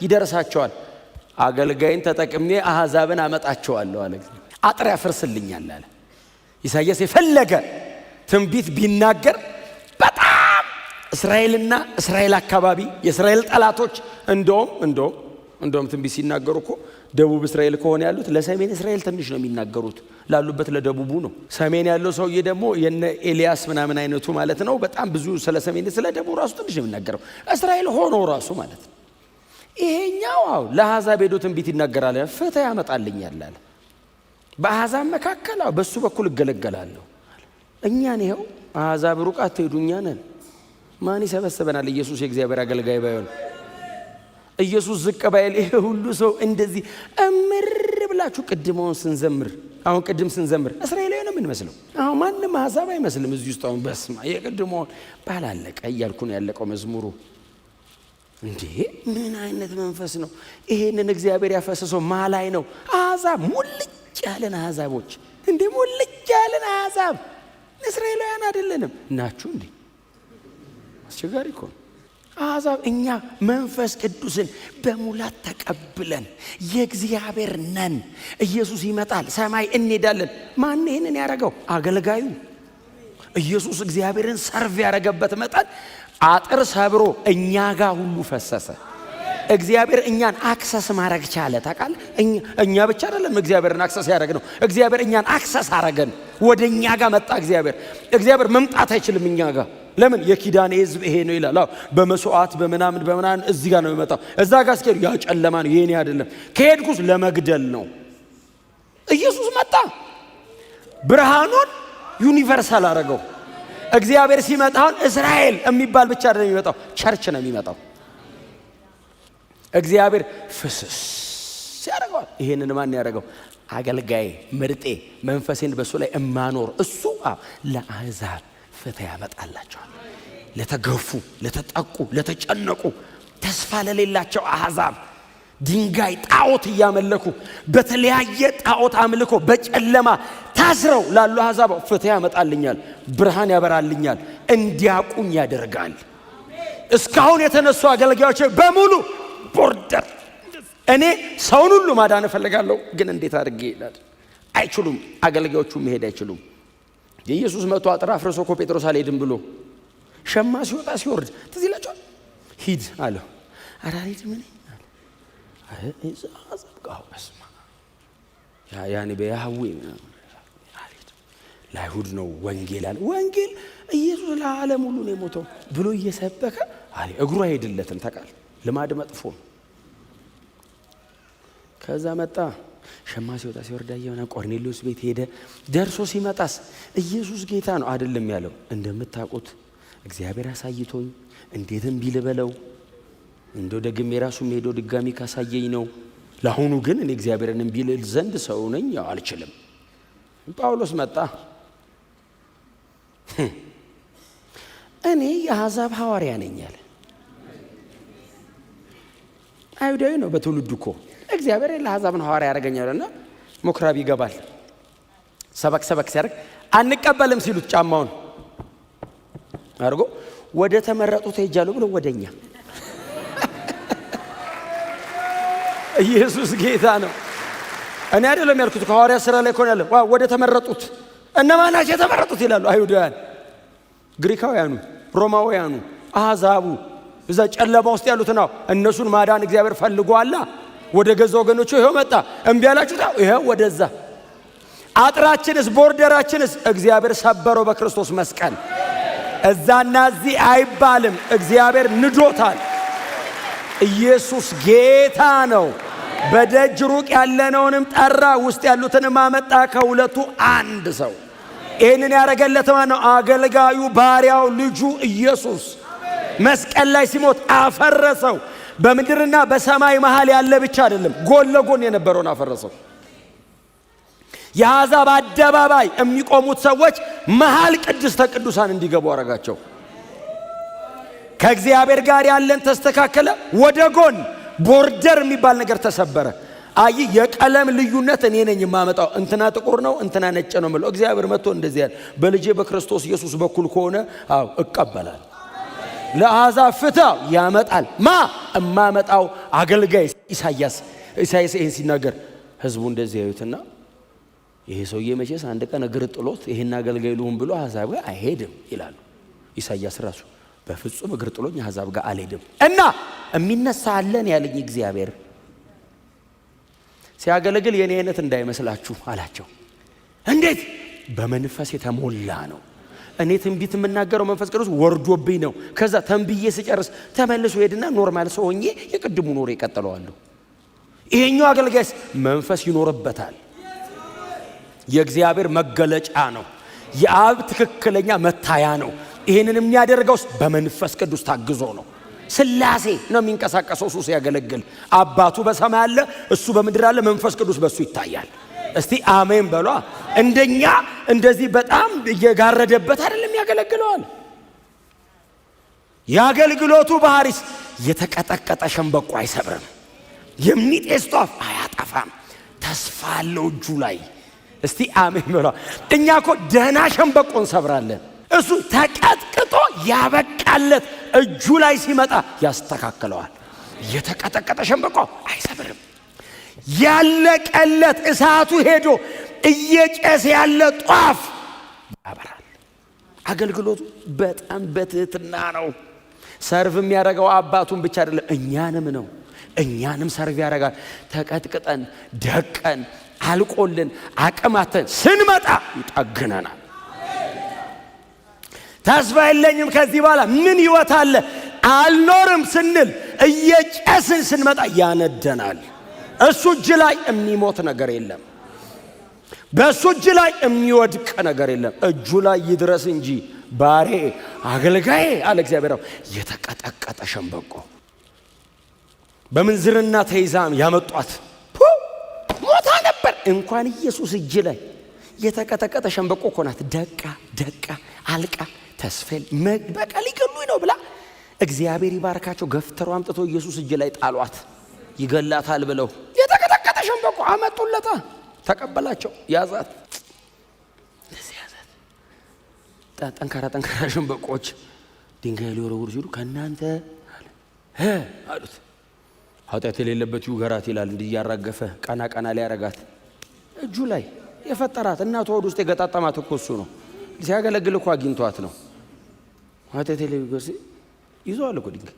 Speaker 1: ይደርሳቸዋል። አገልጋይን ተጠቅሜ አሕዛብን አመጣቸዋለሁ አለ። አጥር ያፈርስልኛል አለ ኢሳይያስ። የፈለገ ትንቢት ቢናገር በጣም እስራኤልና እስራኤል አካባቢ የእስራኤል ጠላቶች እንደውም ትንቢት ሲናገሩ እኮ ደቡብ እስራኤል ከሆነ ያሉት ለሰሜን እስራኤል ትንሽ ነው የሚናገሩት፣ ላሉበት ለደቡቡ ነው። ሰሜን ያለው ሰውዬ ደግሞ የነ ኤልያስ ምናምን አይነቱ ማለት ነው። በጣም ብዙ ስለ ሰሜን ስለ ደቡብ ራሱ ትንሽ ነው የሚናገረው፣ እስራኤል ሆኖ ራሱ ማለት ነው። ይሄኛው ለአሕዛብ ሄዶ ትንቢት ይናገራል፣ ፍትህ ያመጣልኛል አለ። በአሕዛብ መካከል በሱ በኩል እገለገላለሁ። እኛን ይኸው አሕዛብ ሩቅ አትሄዱ፣ እኛ ነን። ማን ይሰበስበናል? ኢየሱስ የእግዚአብሔር አገልጋይ ባይሆን፣ ኢየሱስ ዝቅ ባይል ይሄ ሁሉ ሰው እንደዚህ እምር ብላችሁ ቅድም ስንዘምር እስራኤላዊ ነው የምንመስለው። አሁን ማንም አሕዛብ አይመስልም እዚህ ውስጥ። አሁን በስማ የቅድሞውን ባላለቀ እያልኩ ነው ያለቀው መዝሙሩ። እንዴ ምን አይነት መንፈስ ነው? ይሄንን እግዚአብሔር ያፈሰሰው ማላይ ነው። አሕዛብ ሙልጭ ያለን አሕዛቦች እንዴ ሙልጭ ያለን አሕዛብ እስራኤላውያን አይደለንም ናችሁ እንዴ? አስቸጋሪ እኮ አሕዛብ። እኛ መንፈስ ቅዱስን በሙላት ተቀብለን የእግዚአብሔር ነን። ኢየሱስ ይመጣል፣ ሰማይ እንሄዳለን። ማን ይሄንን ያደረገው? አገልጋዩ። ኢየሱስ እግዚአብሔርን ሰርቭ ያደረገበት መጠን አጥር ሰብሮ እኛ ጋር ሁሉ ፈሰሰ። እግዚአብሔር እኛን አክሰስ ማድረግ ቻለ። ታውቃለህ? እኛ ብቻ አይደለም እግዚአብሔርን አክሰስ ያደረግ ነው። እግዚአብሔር እኛን አክሰስ አረገን፣ ወደ እኛ ጋር መጣ። እግዚአብሔር መምጣት አይችልም እኛ ጋር። ለምን? የኪዳን ሕዝብ ይሄ ነው ይላል። በመስዋዕት በምናምን እዚህ ጋር ነው የሚመጣው። እዛ ጋር እስከሄዱ ያ ጨለማ ነው፣ የኔ አይደለም። ከሄድኩስ ለመግደል ነው። ኢየሱስ መጣ፣ ብርሃኑን ዩኒቨርሳል አረገው። እግዚአብሔር ሲመጣውን እስራኤል የሚባል ብቻ አይደለም የሚመጣው፣ ቸርች ነው የሚመጣው። እግዚአብሔር ፍስስ ያደርገዋል። ይሄንን ማን ያደረገው? አገልጋይ ምርጤ፣ መንፈሴን በሱ ላይ እማኖር እሱ ለአሕዛብ ፍትህ ያመጣላቸዋል። ለተገፉ፣ ለተጠቁ፣ ለተጨነቁ፣ ተስፋ ለሌላቸው አሕዛብ ድንጋይ ጣዖት እያመለኩ በተለያየ ጣዖት አምልኮ በጨለማ ታስረው ላሉ አሕዛብ ፍትህ ያመጣልኛል፣ ብርሃን ያበራልኛል፣ እንዲያቁኝ ያደርጋል። እስካሁን የተነሱ አገልጋዮች በሙሉ ቦርደር እኔ ሰውን ሁሉ ማዳን እፈልጋለሁ፣ ግን እንዴት አድርጌ ይላል? አይችሉም። አገልጋዮቹ መሄድ አይችሉም። የኢየሱስ መቶ አጥር አፍርሶ እኮ ጴጥሮስ አልሄድም ብሎ ሸማ ሲወጣ ሲወርድ ትዝ ይላችኋል። ሂድ አለው። ኧረ አልሄድም እኔ አለ። እዛ አዘብቃው በስማ ያኔ በያህዌ ለአይሁድ ነው ወንጌል አለ። ወንጌል ኢየሱስ ለዓለም ሁሉ ነው የሞተው ብሎ እየሰበከ አለ። እግሩ አይሄድለትም። ታውቃለህ? ልማድ መጥፎ። ከዛ መጣ። ሸማ ሲወጣ ሲወርድ አየና ቆርኔሌዎስ ቤት ሄደ። ደርሶ ሲመጣስ ኢየሱስ ጌታ ነው አይደለም ያለው። እንደምታውቁት እግዚአብሔር አሳይቶኝ እንዴትም ቢልበለው እንደው ደግሜ ራሱ ሄዶ ድጋሚ ካሳየኝ ነው ለአሁኑ ግን እኔ እግዚአብሔርን እምቢ ልል ዘንድ ሰው ነኝ አልችልም። ጳውሎስ መጣ። እኔ የአሕዛብ ሐዋርያ ነኝ አለ። አይሁዳዊ ነው በትውልዱ እኮ። እግዚአብሔር ለአሕዛብን ሐዋርያ ያደርገኛልና ምኵራብ ይገባል። ሰበክ ሲያደርግ አንቀበልም ሲሉት ጫማውን አድርጎ ወደ ተመረጡት ሄጃለሁ ብሎ ወደኛ። ኢየሱስ ጌታ ነው። እኔ አይደለም ያልኩት፣ ከሐዋርያ ሥራ ላይ እኮ ያለው። ወደ ተመረጡት እነማን ናቸው የተመረጡት ይላሉ። አይሁዳውያን፣ ግሪካውያኑ፣ ሮማውያኑ፣ አሕዛቡ እዛ ጨለማ ውስጥ ያሉት ነው። እነሱን ማዳን እግዚአብሔር ፈልጓላ። ወደ ገዛ ወገኖቹ ይሄው መጣ። እምቢ አላችሁት፣ ይሄው ወደዛ። አጥራችንስ ቦርደራችንስ እግዚአብሔር ሰበረው በክርስቶስ መስቀል። እዛና እዚህ አይባልም፣ እግዚአብሔር ንዶታል። ኢየሱስ ጌታ ነው። በደጅ ሩቅ ያለነውንም ጠራ፣ ውስጥ ያሉትንም አመጣ፣ ከሁለቱ አንድ ሰው። ይህንን ያደረገለት ማን ነው? አገልጋዩ፣ ባሪያው፣ ልጁ ኢየሱስ መስቀል ላይ ሲሞት አፈረሰው። በምድርና በሰማይ መሃል ያለ ብቻ አይደለም፣ ጎን ለጎን የነበረውን አፈረሰው። የአሕዛብ አደባባይ የሚቆሙት ሰዎች መሃል ቅድስተ ቅዱሳን እንዲገቡ አረጋቸው። ከእግዚአብሔር ጋር ያለን ተስተካከለ። ወደ ጎን ቦርደር የሚባል ነገር ተሰበረ። አይ የቀለም ልዩነት እኔ ነኝ የማመጣው፣ እንትና ጥቁር ነው እንትና ነጭ ነው ማለት። እግዚአብሔር መጥቶ እንደዚህ ያለ በልጄ በክርስቶስ ኢየሱስ በኩል ከሆነ እቀበላል። ለአሕዛብ ፍትህ ያመጣል። እማመጣው አገልጋይ ኢሳይያስ ይህን ሲናገር ህዝቡ እንደዚህ ያዩትና ይሄ ሰውዬ መቼስ አንድ ቀን እግር ጥሎት ይሄን አገልጋይ ልሁን ብሎ አሕዛብ ጋር አይሄድም ይላሉ። ኢሳይያስ ራሱ በፍጹም እግር ጥሎኝ አሕዛብ ጋር አልሄድም እና የሚነሳ አለን ያለኝ እግዚአብሔር ሲያገለግል የኔ አይነት እንዳይመስላችሁ አላቸው። እንዴት? በመንፈስ የተሞላ ነው። እኔ ትንቢት የምናገረው መንፈስ ቅዱስ ወርዶብኝ ነው። ከዛ ተንብዬ ስጨርስ ተመልሶ ሄድና ኖርማል ሰው ሆኜ የቅድሙ ኖር ይቀጥለዋለሁ። ይሄኛው አገልጋይስ መንፈስ ይኖርበታል። የእግዚአብሔር መገለጫ ነው። የአብ ትክክለኛ መታያ ነው። ይሄንን የሚያደርገው በመንፈስ ቅዱስ ታግዞ ነው። ስላሴ ነው የሚንቀሳቀሰው። እሱ ሲያገለግል አባቱ በሰማይ አለ፣ እሱ በምድር አለ፣ መንፈስ ቅዱስ በሱ ይታያል። እስቲ አሜን በሏ። እንደኛ እንደዚህ በጣም እየጋረደበት አይደለም ያገለግለዋል። የአገልግሎቱ ባህሪስ የተቀጠቀጠ ሸምበቆ አይሰብርም፣ የሚጤስ ጧፍ አያጠፋም፣ ተስፋ አለው እጁ ላይ። እስቲ አሜን በሏ። እኛ እኮ ደህና ሸምበቆ እንሰብራለን፣ እሱ ተቀጥቅጦ ያበቃለት እጁ ላይ ሲመጣ ያስተካክለዋል። የተቀጠቀጠ ሸምበቆ አይሰብርም። ያለቀለት እሳቱ ሄዶ እየጨሰ ያለ ጧፍ ያበራል። አገልግሎቱ በጣም በትህትና ነው። ሰርቭ የሚያደርገው አባቱን ብቻ አይደለም እኛንም ነው። እኛንም ሰርቭ ያደርጋል። ተቀጥቅጠን ደቀን አልቆልን አቅማተን ስንመጣ ይጠግነናል። ተስፋ የለኝም ከዚህ በኋላ ምን ህይወት አለ አልኖርም ስንል እየጨስን ስንመጣ ያነደናል። እሱ እጅ ላይ የሚሞት ነገር የለም። በእሱ እጅ ላይ የሚወድቅ ነገር የለም። እጁ ላይ ይድረስ እንጂ ባሬ አገልጋዬ አለ እግዚአብሔር። የተቀጠቀጠ ሸምበቆ በምንዝርና ተይዛም ያመጧት ሞታ ነበር። እንኳን ኢየሱስ እጅ ላይ የተቀጠቀጠ ሸምበቆ እኮ ናት። ደቃ አልቃ ተስፈል በቃ ሊገሉኝ ነው ብላ እግዚአብሔር ይባርካቸው ገፍተሩ አምጥቶ ኢየሱስ እጅ ላይ ጣሏት። ይገላታል ብለው የተቀጠቀጠ ሸምበቆ አመጡለታ። ተቀበላቸው፣ ያዛት። ለዚህ ያዛት። ጠንካራ ሸምበቆች ድንጋይ ሊወረውሩ ሲሉ ከናንተ አሉት። ኃጢአት የሌለበት ይውገራት ይላል። እንዲህ ያራገፈ ቀና ሊያረጋት እጁ ላይ የፈጠራት እናቷ ሆድ ውስጥ የገጣጠማት እኮ እሱ ነው። ሲያገለግል እኮ አግኝቷት ነው። ኃጢአት የሌለበት ይዟል እኮ ድንጋይ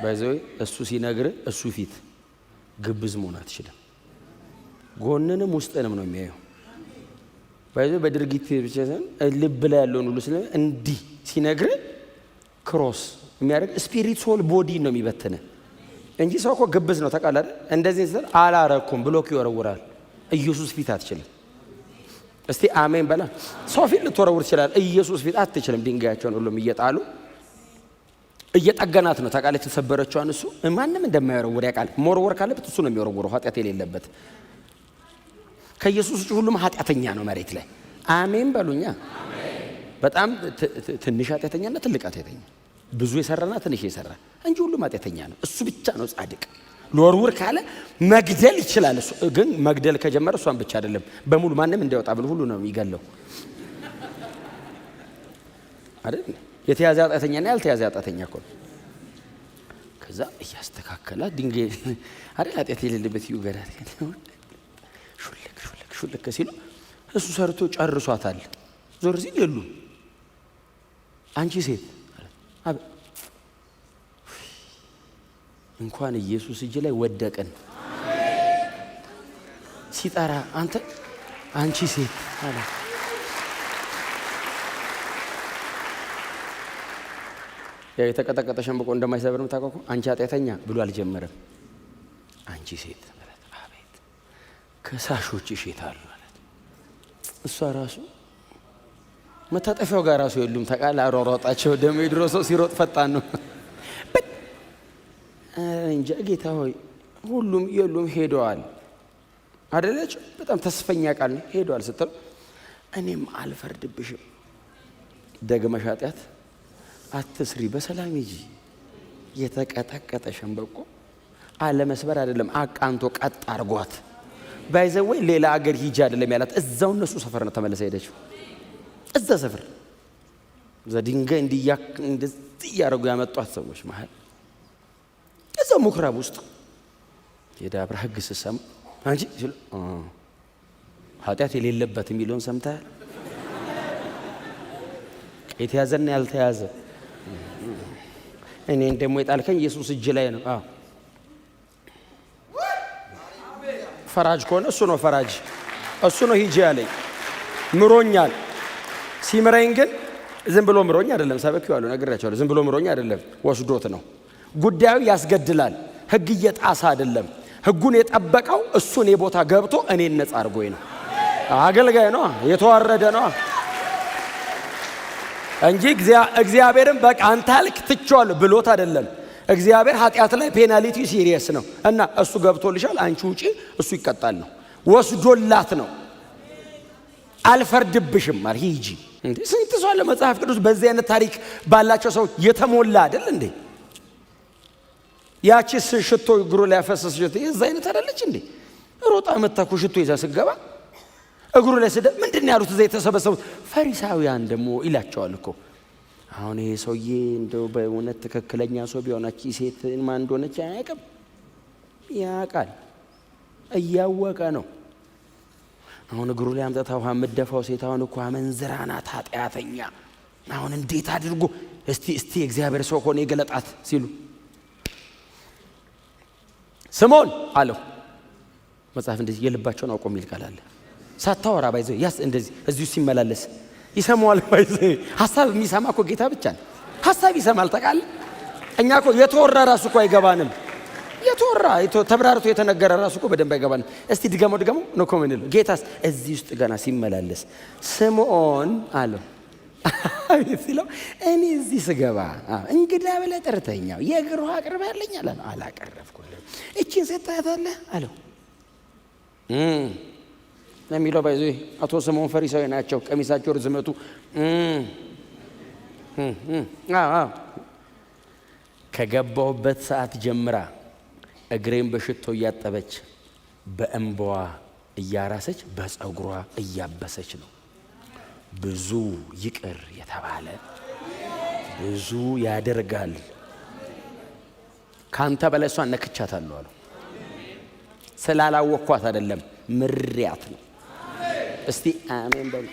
Speaker 1: ባይዘው። እሱ ሲነግር እሱ ፊት ግብዝ መሆን አትችልም። ጎንንም ውስጥንም ነው የሚያየው። ባይዘው በድርጊት ብቻ ሳይሆን ልብ ላይ ያለውን ሁሉ ስለ እንዲህ ሲነግር ክሮስ የሚያደርግ ስፒሪት ሶል ቦዲ ነው የሚበትነ እንጂ ሰው እኮ ግብዝ ነው ተቃላደ። እንደዚህ ሲል አላረኩም ብሎክ ይወረውራል። ኢየሱስ ፊት አትችልም። እስቲ አሜን በላ። ሰው ፊት ልትወረውር ይችላል፣ ኢየሱስ ፊት አትችልም። ድንጋያቸውን ሁሉም እየጣሉ እየጠገናት ነው ታውቃለች። ተሰበረችዋን እሱ ማንንም እንደማይወረውር ያውቃል። መወርወር ካለበት እሱ ነው የሚወረውረው፣ ኃጢአት የሌለበት። ከኢየሱስ ውጭ ሁሉም ኃጢአተኛ ነው መሬት ላይ። አሜን በሉኛ። በጣም ትንሽ ኃጢአተኛና ትልቅ ኃጢአተኛ፣ ብዙ የሰራና ትንሽ የሰራ እንጂ ሁሉም ኃጢአተኛ ነው። እሱ ብቻ ነው ጻድቅ። ለወርውር ካለ መግደል ይችላል። እሱ ግን መግደል ከጀመረ እሷን ብቻ አይደለም በሙሉ ማንንም እንዳይወጣ ብሎ ሁሉ ነው የሚገለው አይደል? የተያዘ ኃጢአተኛና ያልተያዘ ኃጢአተኛ እኮ ነው። ከዛ እያስተካከላት ድንጋይ አይደል ኃጢአት የሌለበት ይውገራት ሹልክ ሲሉ እሱ ሰርቶ ጨርሷታል። ዞር ሲል የሉ አንቺ ሴት እንኳን ኢየሱስ እጅ ላይ ወደቀን ሲጠራ አንቺ ሴት አለ። ያ የተቀጠቀጠ ሸንበቆ እንደማይሰብርም ታውቀው። አንቺ ኃጢአተኛ ብሎ አልጀመረም። አንቺ ሴት ማለት አቤት ከሳሾች ሼት አሉ ማለት እሷ ራሱ መታጠፊያው ጋር ራሱ የሉም ተቃላ አሯሯጣቸው። ደም የድሮ ሰው ሲሮጥ ፈጣን ነው እንጂ ጌታ ሆይ ሁሉም የሉም ሄደዋል አይደለች። በጣም ተስፈኛ ቃል ነው ሄደዋል ስትል እኔም አልፈርድብሽም፣ ደግመሽ ኃጢአት አትስሪ፣ በሰላም ሂጂ። የተቀጠቀጠ ሸንበቆ አለመስበር አይደለም አቃንቶ ቀጥ አርጓት። ባይዘወይ ሌላ አገር ሂጂ አይደለም ያላት፣ እዛው እነሱ ሰፈር ነው ተመለሰ ሄደችው። እዛ ሰፈር ዘድንጋይ እንደዚህ ያረጉ ያመጧት ሰዎች መሃል እዛው ምኩራብ ውስጥ የዳብራ ህግ ሲሰማ አንቺ ሲሉ ኃጢአት የሌለበት የሚለውን ሰምተሃል? የተያዘና ያልተያዘ እኔን ደግሞ የጣልከኝ ኢየሱስ እጅ ላይ ነው። ፈራጅ ከሆነ እሱ ነው ፈራጅ፣ እሱ ነው ሂጂ ያለኝ ምሮኛል። ሲምረኝ ግን ዝም ብሎ ምሮኝ አይደለም። ሰበክ ያለው ነግራቸዋለሁ። ዝም ብሎ ምሮኝ አይደለም፣ ወስዶት ነው። ጉዳዩ ያስገድላል። ህግ እየጣሰ አይደለም። ህጉን የጠበቀው እሱ እኔ ቦታ ገብቶ እኔን ነጻ አድርጎኝ ነው። አገልጋይ ነው፣ የተዋረደ ነው እንጂ እግዚአብሔርን በቃ አንተ አልክ ትቼዋለሁ ብሎት አይደለም። እግዚአብሔር ኃጢአት ላይ ፔናልቲ ሲሪየስ ነው እና እሱ ገብቶልሻል አንቺ ውጪ፣ እሱ ይቀጣል ነው። ወስዶላት ነው። አልፈርድብሽም ማለት ሂጂ። እንዴ ስንት ሰው አለ መጽሐፍ ቅዱስ በዚህ አይነት ታሪክ ባላቸው ሰው የተሞላ አይደል እንዴ? ያቺስ ሽቶ እግሩ ላይ ያፈሰሰች የዛ አይነት አይደለች እንዴ? ሮጣ መታኩ ሽቶ ይዛ ስገባ እግሩ ላይ ስደ ምንድነው ያሉት? እዛ የተሰበሰቡት ፈሪሳውያን ደግሞ ይላቸዋል እኮ አሁን ይሄ ሰውዬ እንደው በእውነት ትክክለኛ ሰው ቢሆናች ሴት ማን እንደሆነች አያውቅም? ያውቃል፣ እያወቀ ነው። አሁን እግሩ ላይ አምጥታ ውሃ የምትደፋው ሴት አሁን እኮ አመንዝራ ናት፣ ኃጢአተኛ። አሁን እንዴት አድርጎ እስቲ እግዚአብሔር ሰው ሆነ የገለጣት ሲሉ ስምዖን አለው። መጽሐፍ እንደዚህ የልባቸውን አውቆ የሚል ቃል አለ። ሳታወራ ባይዘው ያስ እንደዚህ እዚሁ ሲመላለስ ይሰማዋል። ባይዘው ሐሳብ የሚሰማ እኮ ጌታ ብቻ ነው። ሐሳብ ይሰማል ታውቃለህ። እኛ እኮ የተወራ ራሱ እኮ አይገባንም። የተወራ ተብራርቶ የተነገረ ራሱ እኮ በደንብ አይገባንም። እስቲ ድገመው ነው ኮሜንት። ጌታስ እዚህ ውስጥ ገና ሲመላለስ ስምዖን አለው ሲለው እኔ እዚህ ስገባ እንግዳ ብለህ ጠርተኸኛል፣ የእግር ውሃ አቅርበህልኝ አለ። አላቀረብኩልህም፣ እቺን ሰጥተሃታለህ አለው። የሚለው ባይዞ አቶ ስምዖን ፈሪሳዊ ናቸው። ቀሚሳቸው ርዝመቱ ከገባሁበት ሰዓት ጀምራ እግሬን በሽቶ እያጠበች በእንባዋ እያራሰች በፀጉሯ እያበሰች ነው። ብዙ ይቅር የተባለ ብዙ ያደርጋል። ካንተ በላይ እሷን ነክቻታለሁ አለው። ስላላወቅኳት አይደለም ምሪያት ነው። እስቲ አሜን በሉ።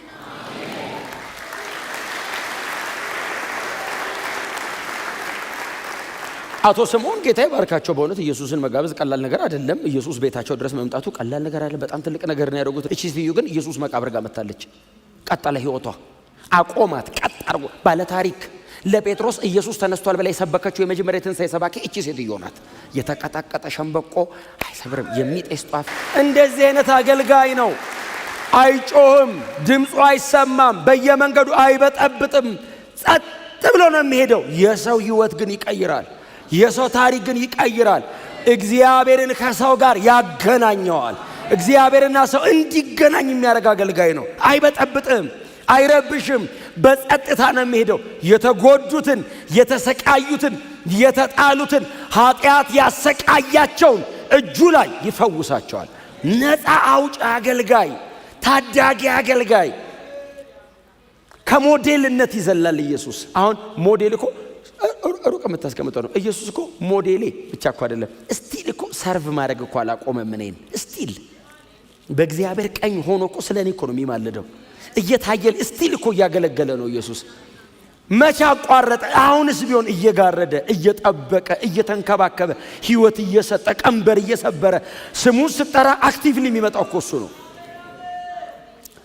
Speaker 1: አቶ ስምዖን ጌታ ይባርካቸው። በእውነት ኢየሱስን መጋበዝ ቀላል ነገር አይደለም። ኢየሱስ ቤታቸው ድረስ መምጣቱ ቀላል ነገር አይደለም። በጣም ትልቅ ነገር ነው ያደረጉት። እቺ ሴትዮ ግን ኢየሱስ መቃብር ጋር መጣለች። ቀጠለ ህይወቷ፣ አቆማት። ቀጥ አድርጎ ባለ ታሪክ ለጴጥሮስ ኢየሱስ ተነስቷል ብላ የሰበከችው የመጀመሪያ ትንሣኤ ሰባኪ እቺ ሴትዮ ናት። የተቀጠቀጠ ሸንበቆ አይሰብርም፣ የሚጤስ ጧፍ። እንደዚህ አይነት አገልጋይ ነው። አይጮህም፣ ድምፁ አይሰማም፣ በየመንገዱ አይበጠብጥም። ጸጥ ብሎ ነው የሚሄደው። የሰው ህይወት ግን ይቀይራል። የሰው ታሪክ ግን ይቀይራል። እግዚአብሔርን ከሰው ጋር ያገናኘዋል። እግዚአብሔርና ሰው እንዲገናኝ የሚያደርግ አገልጋይ ነው። አይበጠብጥም፣ አይረብሽም። በጸጥታ ነው የሚሄደው። የተጎዱትን፣ የተሰቃዩትን፣ የተጣሉትን ኃጢአት ያሰቃያቸውን እጁ ላይ ይፈውሳቸዋል። ነፃ አውጭ አገልጋይ፣ ታዳጊ አገልጋይ። ከሞዴልነት ይዘላል ኢየሱስ። አሁን ሞዴል እኮ ሩቅ የምታስቀምጠው ነው። ኢየሱስ እኮ ሞዴሌ ብቻ እኮ አይደለም። እስቲል እኮ ሰርቭ ማድረግ እኮ አላቆመም። እኔን እስቲል በእግዚአብሔር ቀኝ ሆኖ እኮ ስለኔ እኮ ነው የሚማልደው። እየታየል እስቲል እኮ እያገለገለ ነው ኢየሱስ። መቼ አቋረጠ? አሁንስ ቢሆን እየጋረደ፣ እየጠበቀ፣ እየተንከባከበ፣ ህይወት እየሰጠ፣ ቀንበር እየሰበረ ስሙን ስጠራ አክቲቭሊ የሚመጣው እኮ እሱ ነው።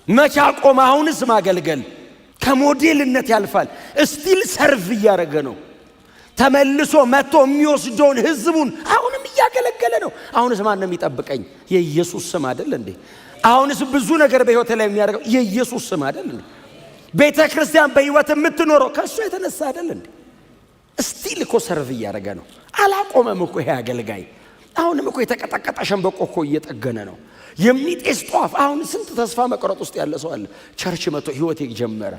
Speaker 1: መቼ አቆመ? አሁንስ ማገልገል። ከሞዴልነት ያልፋል። እስቲል ሰርቭ እያደረገ ነው። ተመልሶ መጥቶ የሚወስደውን ህዝቡን አሁንም እያገለገለ ነው። አሁንስ ማን ነው የሚጠብቀኝ? የኢየሱስ ስም አይደል እንዴ? አሁንስ ብዙ ነገር በህይወት ላይ የሚያደርገው የኢየሱስ ስም አይደል እንዴ? ቤተ ክርስቲያን በህይወት የምትኖረው ከእሱ የተነሳ አይደል እንዴ? እስቲል እኮ ሰርቭ እያደረገ ነው። አላቆመም እኮ ይሄ አገልጋይ። አሁንም እኮ የተቀጠቀጠ ሸንበቆ እኮ እየጠገነ ነው። የሚጤስ ጧፍ። አሁን ስንት ተስፋ መቁረጥ ውስጥ ያለ ሰው አለ። ቸርች መጥቶ ህይወት ጀመረ።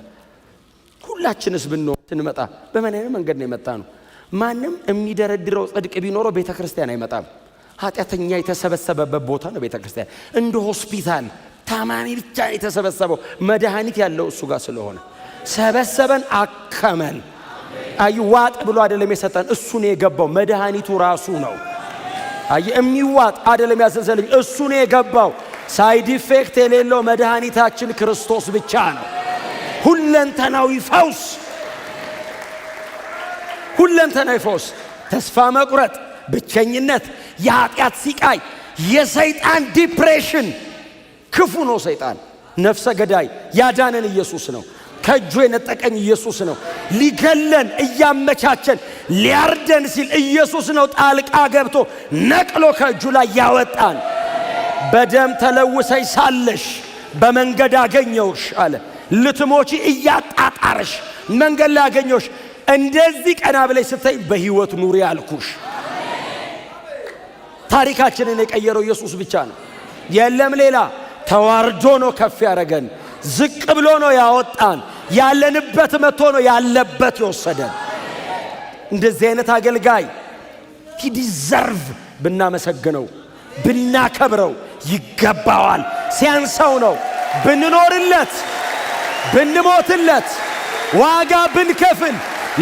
Speaker 1: ሁላችንስ ብንሆን ስንመጣ በምን አይነት መንገድ ነው የመጣ ነው? ማንም የሚደረድረው ጽድቅ ቢኖረው ቤተ ክርስቲያን አይመጣም። ኃጢአተኛ የተሰበሰበበት ቦታ ነው ቤተ ክርስቲያን። እንደ ሆስፒታል ታማሚ ብቻ የተሰበሰበው መድኃኒት ያለው እሱ ጋር ስለሆነ ሰበሰበን፣ አከመን። አይዋጥ ብሎ አይደለም የሰጠን፣ እሱ ነው የገባው። መድኃኒቱ ራሱ ነው። የሚዋጥ አይደለም ያሰንሰልኝ፣ እሱ ነው የገባው። ሳይድ ኢፌክት የሌለው መድኃኒታችን ክርስቶስ ብቻ ነው። ሁለንተናዊ ፈውስ፣ ሁለንተናዊ ፈውስ። ተስፋ መቁረጥ፣ ብቸኝነት፣ የኃጢአት ሲቃይ፣ የሰይጣን ዲፕሬሽን። ክፉ ነው ሰይጣን፣ ነፍሰ ገዳይ። ያዳነን ኢየሱስ ነው። ከእጁ የነጠቀኝ ኢየሱስ ነው። ሊገለን እያመቻቸን ሊያርደን ሲል ኢየሱስ ነው ጣልቃ ገብቶ ነቅሎ ከእጁ ላይ ያወጣን። በደም ተለውሰሽ ሳለሽ በመንገድ አገኘውሽ አለ። ልትሞቺ እያጣጣረሽ መንገድ ላይ አገኘውሽ። እንደዚህ ቀና ብለሽ ስትይ በህይወት ኑሪ አልኩሽ። ታሪካችንን የቀየረው ኢየሱስ ብቻ ነው። የለም ሌላ። ተዋርዶ ነው ከፍ ያደረገን። ዝቅ ብሎ ነው ያወጣን። ያለንበት መጥቶ ነው ያለበት የወሰደን። እንደዚህ አይነት አገልጋይ ዲዘርቭ ብናመሰግነው፣ ብናከብረው ይገባዋል። ሲያንሰው ነው ብንኖርለት፣ ብንሞትለት፣ ዋጋ ብንከፍል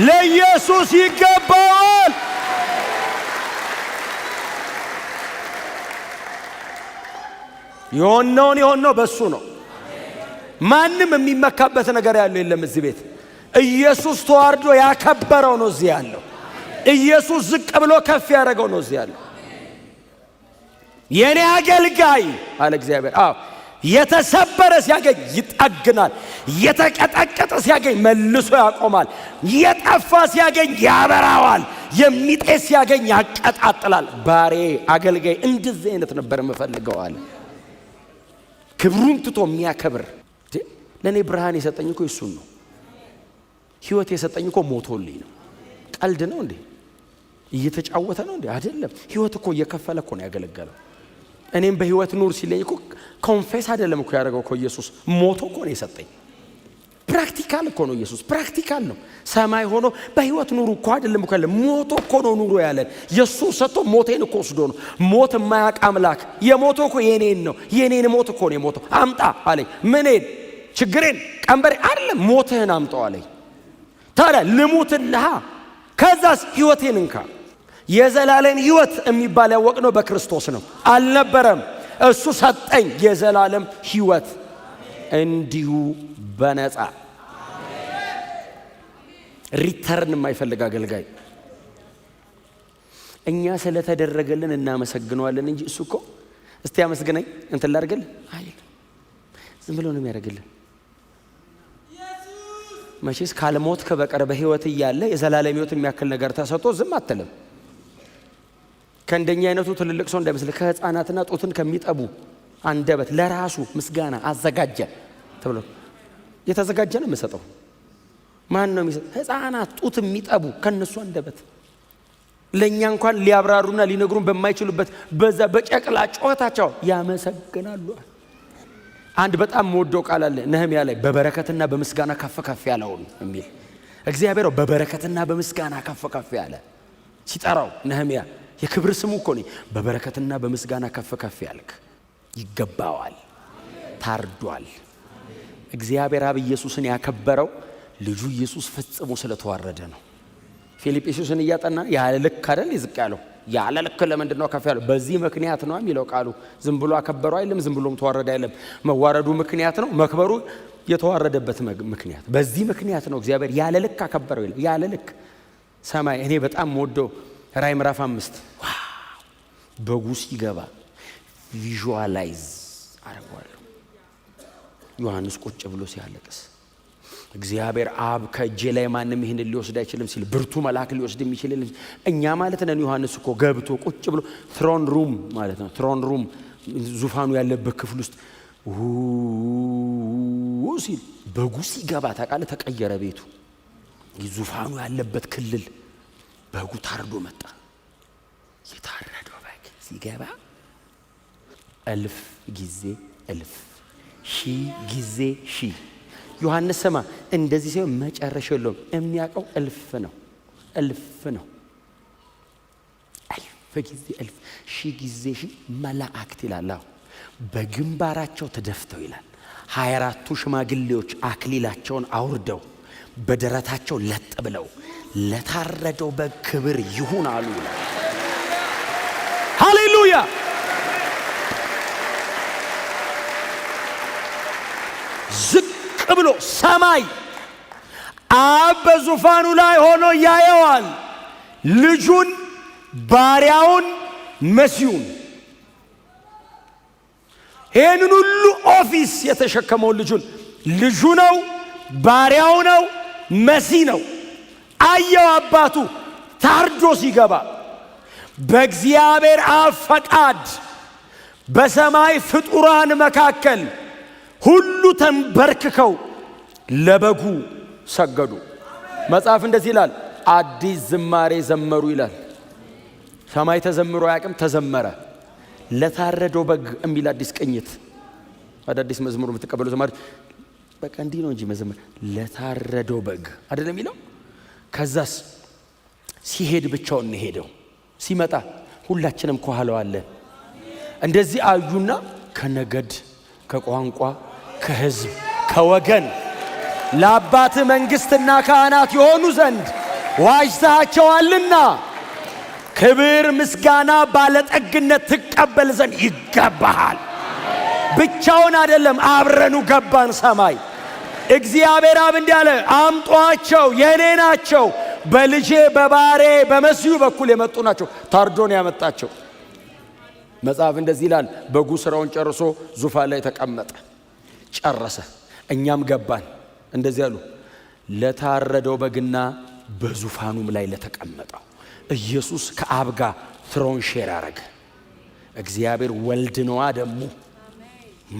Speaker 1: ለኢየሱስ ይገባዋል። የሆነው በሱ ነው። ማንም የሚመካበት ነገር ያለው የለም እዚህ ቤት። ኢየሱስ ተዋርዶ ያከበረው ነው እዚህ ያለው። ኢየሱስ ዝቅ ብሎ ከፍ ያደረገው ነው እዚህ ያለው። የኔ አገልጋይ አለ እግዚአብሔር። የተሰበረ ሲያገኝ ይጠግናል። የተቀጠቀጠ ሲያገኝ መልሶ ያቆማል። የጠፋ ሲያገኝ ያበራዋል። የሚጤስ ሲያገኝ ያቀጣጥላል። ባሬ አገልጋይ እንደዚህ አይነት ነበር የምፈልገው አለ። ክብሩን ትቶ የሚያከብር። ለኔ ብርሃን የሰጠኝ እኮ እሱን ነው። ህይወት የሰጠኝ እኮ ሞቶልኝ ነው። ቀልድ ነው እንዴ? እየተጫወተ ነው እንዴ? አይደለም። ህይወት እኮ እየከፈለ እኮ ነው ያገለገለው። እኔም በህይወት ኑር ሲለኝ እኮ ኮንፌስ አይደለም እኮ ያደረገው እኮ ኢየሱስ ሞቶ እኮ ነው የሰጠኝ። ፕራክቲካል እኮ ነው ኢየሱስ፣ ፕራክቲካል ነው። ሰማይ ሆኖ በህይወት ኑሩ እኮ አይደለም እኮ ያለ፣ ሞቶ እኮ ነው ኑሮ ያለን። ኢየሱስ ሰጥቶ ሞቴን እኮ ወስዶ ነው። ሞት የማያውቅ አምላክ የሞቶ እኮ የኔን ነው። የኔን ሞት እኮ ነው የሞተው። አምጣ አለኝ። ምኔን? ችግሬን፣ ቀንበሬ አይደለም፣ ሞትህን አምጣው አለኝ። ታዲያ ልሙትልሃ፣ ከዛስ ህይወቴን እንካ። የዘላለም ህይወት የሚባል ያወቅነው በክርስቶስ ነው። አልነበረም። እሱ ሰጠኝ የዘላለም ህይወት እንዲሁ በነፃ። ሪተርን የማይፈልግ አገልጋይ። እኛ ስለተደረገልን እናመሰግነዋለን እንጂ እሱ እኮ እስቲ አመስግነኝ እንትን ላድርግልህ አይል። ዝም ብሎ ነው የሚያደርግልን። መቼስ ካልሞትክ በቀር በህይወት እያለ የዘላለም ህይወት የሚያክል ነገር ተሰጥቶ ዝም አትልም። ከእንደኛ አይነቱ ትልልቅ ሰው እንዳይመስል፣ ከህፃናትና ጡትን ከሚጠቡ አንደበት ለራሱ ምስጋና አዘጋጀ ተብሎ የተዘጋጀ ነው የምሰጠው። ማን ነው የሚሰጥ? ሕፃናት ጡት የሚጠቡ ከነሱ አንደበት ለኛ እንኳን ሊያብራሩና ሊነግሩን በማይችሉበት በዛ በጨቅላ ጩኸታቸው ያመሰግናሉ። አንድ በጣም ወደው ቃል አለ ነህምያ ላይ በበረከትና በምስጋና ከፍ ከፍ ያለውን የሚል እግዚአብሔር በበረከትና በምስጋና ከፍ ከፍ ያለ ሲጠራው ነህምያ የክብር ስሙ እኮ ነው። በበረከትና በምስጋና ከፍ ከፍ ያልክ ይገባዋል። ታርዷል። እግዚአብሔር አብ ኢየሱስን ያከበረው ልጁ ኢየሱስ ፈጽሞ ስለተዋረደ ነው። ፊልጵስዩስን እያጠና ያለ ልክ አይደል ይዝቅ ያለው? ያለ ልክ ለምንድን ነው ከፍ ያለው? በዚህ ምክንያት ነው የሚለው ቃሉ። ዝም ብሎ አከበረው አይልም፣ ዝም ብሎም ተዋረደ አይልም። መዋረዱ ምክንያት ነው፣ መክበሩ የተዋረደበት ምክንያት። በዚህ ምክንያት ነው እግዚአብሔር ያለ ልክ አከበረው ይላል። ያለ ልክ ሰማይ እኔ በጣም ወደው ራዕይ ምዕራፍ 5 በጉ ሲገባ ቪዥዋላይዝ አደረገዋለሁ። ዮሐንስ ቁጭ ብሎ ሲያለቅስ እግዚአብሔር አብ ከእጄ ላይ ማንም ይህን ሊወስድ አይችልም ሲል ብርቱ መልአክ ሊወስድ የሚችል እኛ ማለት ነን። ዮሐንስ እኮ ገብቶ ቁጭ ብሎ ትሮን ሩም ማለት ነው። ትሮን ሩም ዙፋኑ ያለበት ክፍል ውስጥ ሲል በጉ ሲገባ ታውቃለህ፣ ተቀየረ ቤቱ። ዙፋኑ ያለበት ክልል በጉ ታርዶ መጣ። የታረደው በግ ሲገባ 1000 ጊዜ 1000 ሺህ ጊዜ ሺህ ዮሐንስ ሰማ እንደዚህ ሲሆን መጨረሻ የለውም። የሚያውቀው 1000 ነው። 1000 ነው። 1000 ጊዜ 1000 ሺህ ጊዜ ሺህ መላእክት ይላል። በግንባራቸው ተደፍተው ይላል 24ቱ ሽማግሌዎች አክሊላቸውን አውርደው በደረታቸው ለጥ ብለው ለታረደው በግ ክብር ይሁን አሉ ይላል። ሃሌሉያ! ዝቅ ብሎ ሰማይ አብ በዙፋኑ ላይ ሆኖ ያየዋል። ልጁን፣ ባሪያውን፣ መሲሁን ይህንን ሁሉ ኦፊስ የተሸከመውን ልጁ ነው፣ ባሪያው ነው፣ መሲህ ነው። አየው አባቱ ታርዶ ሲገባ በእግዚአብሔር አብ ፈቃድ በሰማይ ፍጡራን መካከል ሁሉ ተንበርክከው ለበጉ ሰገዱ። መጽሐፍ እንደዚህ ይላል፣ አዲስ ዝማሬ ዘመሩ ይላል። ሰማይ ተዘምሮ ያቅም ተዘመረ። ለታረደው በግ የሚል አዲስ ቅኝት፣ አዳዲስ መዝሙር የምትቀበሉ ዘማሪ በቃ እንዲህ ነው እንጂ መዘመር ለታረደው በግ አይደለም የሚለው። ከዛስ ሲሄድ ብቻውን ነው ሄደው። ሲመጣ ሁላችንም ከኋላው አለ። እንደዚህ አዩና ከነገድ፣ ከቋንቋ፣ ከሕዝብ፣ ከወገን ለአባት መንግሥትና ካህናት የሆኑ ዘንድ ዋጅተሃቸዋልና ክብር፣ ምስጋና፣ ባለጠግነት ትቀበል ዘንድ ይገባሃል። ብቻውን አይደለም፣ አብረኑ ገባን ሰማይ። እግዚአብሔር አብ እንዲህ አለ፣ አምጧቸው፣ የኔ ናቸው፣ በልጄ በባሬ በመሲሁ በኩል የመጡ ናቸው። ታርዶን ያመጣቸው። መጽሐፍ እንደዚህ ይላል፣ በጉ ስራውን ጨርሶ ዙፋን ላይ ተቀመጠ፣ ጨረሰ። እኛም ገባን። እንደዚህ አሉ፣ ለታረደው በግና በዙፋኑም ላይ ለተቀመጠው ኢየሱስ ከአብ ጋር ትሮን ሼር አረገ። እግዚአብሔር ወልድ ነዋ፣ ደግሞ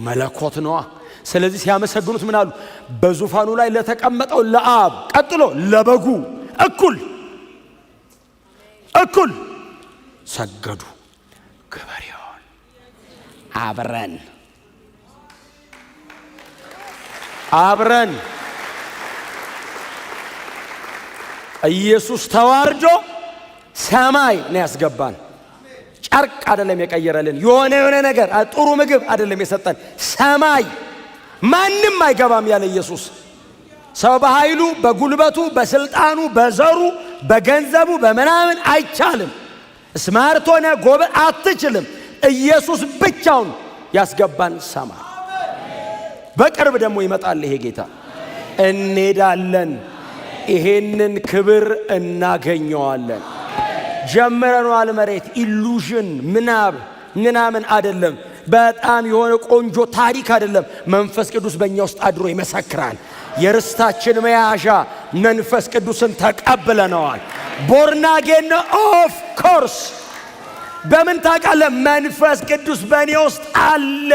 Speaker 1: መለኮት ነዋ። ስለዚህ ሲያመሰግኑት ምን አሉ? በዙፋኑ ላይ ለተቀመጠው ለአብ፣ ቀጥሎ ለበጉ እኩል ሰገዱ። ገበሬውን አብረን ኢየሱስ ተዋርዶ ሰማይ ነው ያስገባን። ጨርቅ አይደለም የቀየረልን፣ የሆነ ነገር ጥሩ ምግብ አይደለም የሰጠን። ሰማይ ማንም አይገባም ያለ ኢየሱስ። ሰው በኃይሉ፣ በጉልበቱ፣ በስልጣኑ፣ በዘሩ፣ በገንዘቡ፣ በምናምን አይቻልም። ስማርት ሆነ ጎበዝ አትችልም። ኢየሱስ ብቻውን ያስገባን ሰማይ። በቅርብ ደግሞ ይመጣል ይሄ ጌታ። እንሄዳለን፣ ይሄንን ክብር እናገኘዋለን። ጀምረናል። መሬት ኢሉዥን ምናምን አይደለም። በጣም የሆነ ቆንጆ ታሪክ አይደለም። መንፈስ ቅዱስ በእኛ ውስጥ አድሮ ይመሰክራል። የርስታችን መያዣ መንፈስ ቅዱስን ተቀብለነዋል። ቦርናጌን ኦፍ ኮርስ። በምን ታውቃለህ? መንፈስ ቅዱስ በእኔ ውስጥ አለ።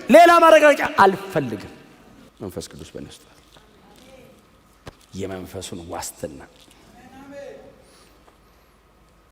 Speaker 1: ሌላ ማረጋገጫ አልፈልግም። መንፈስ ቅዱስ በእኔ ውስጥ አለ። የመንፈሱን ዋስትና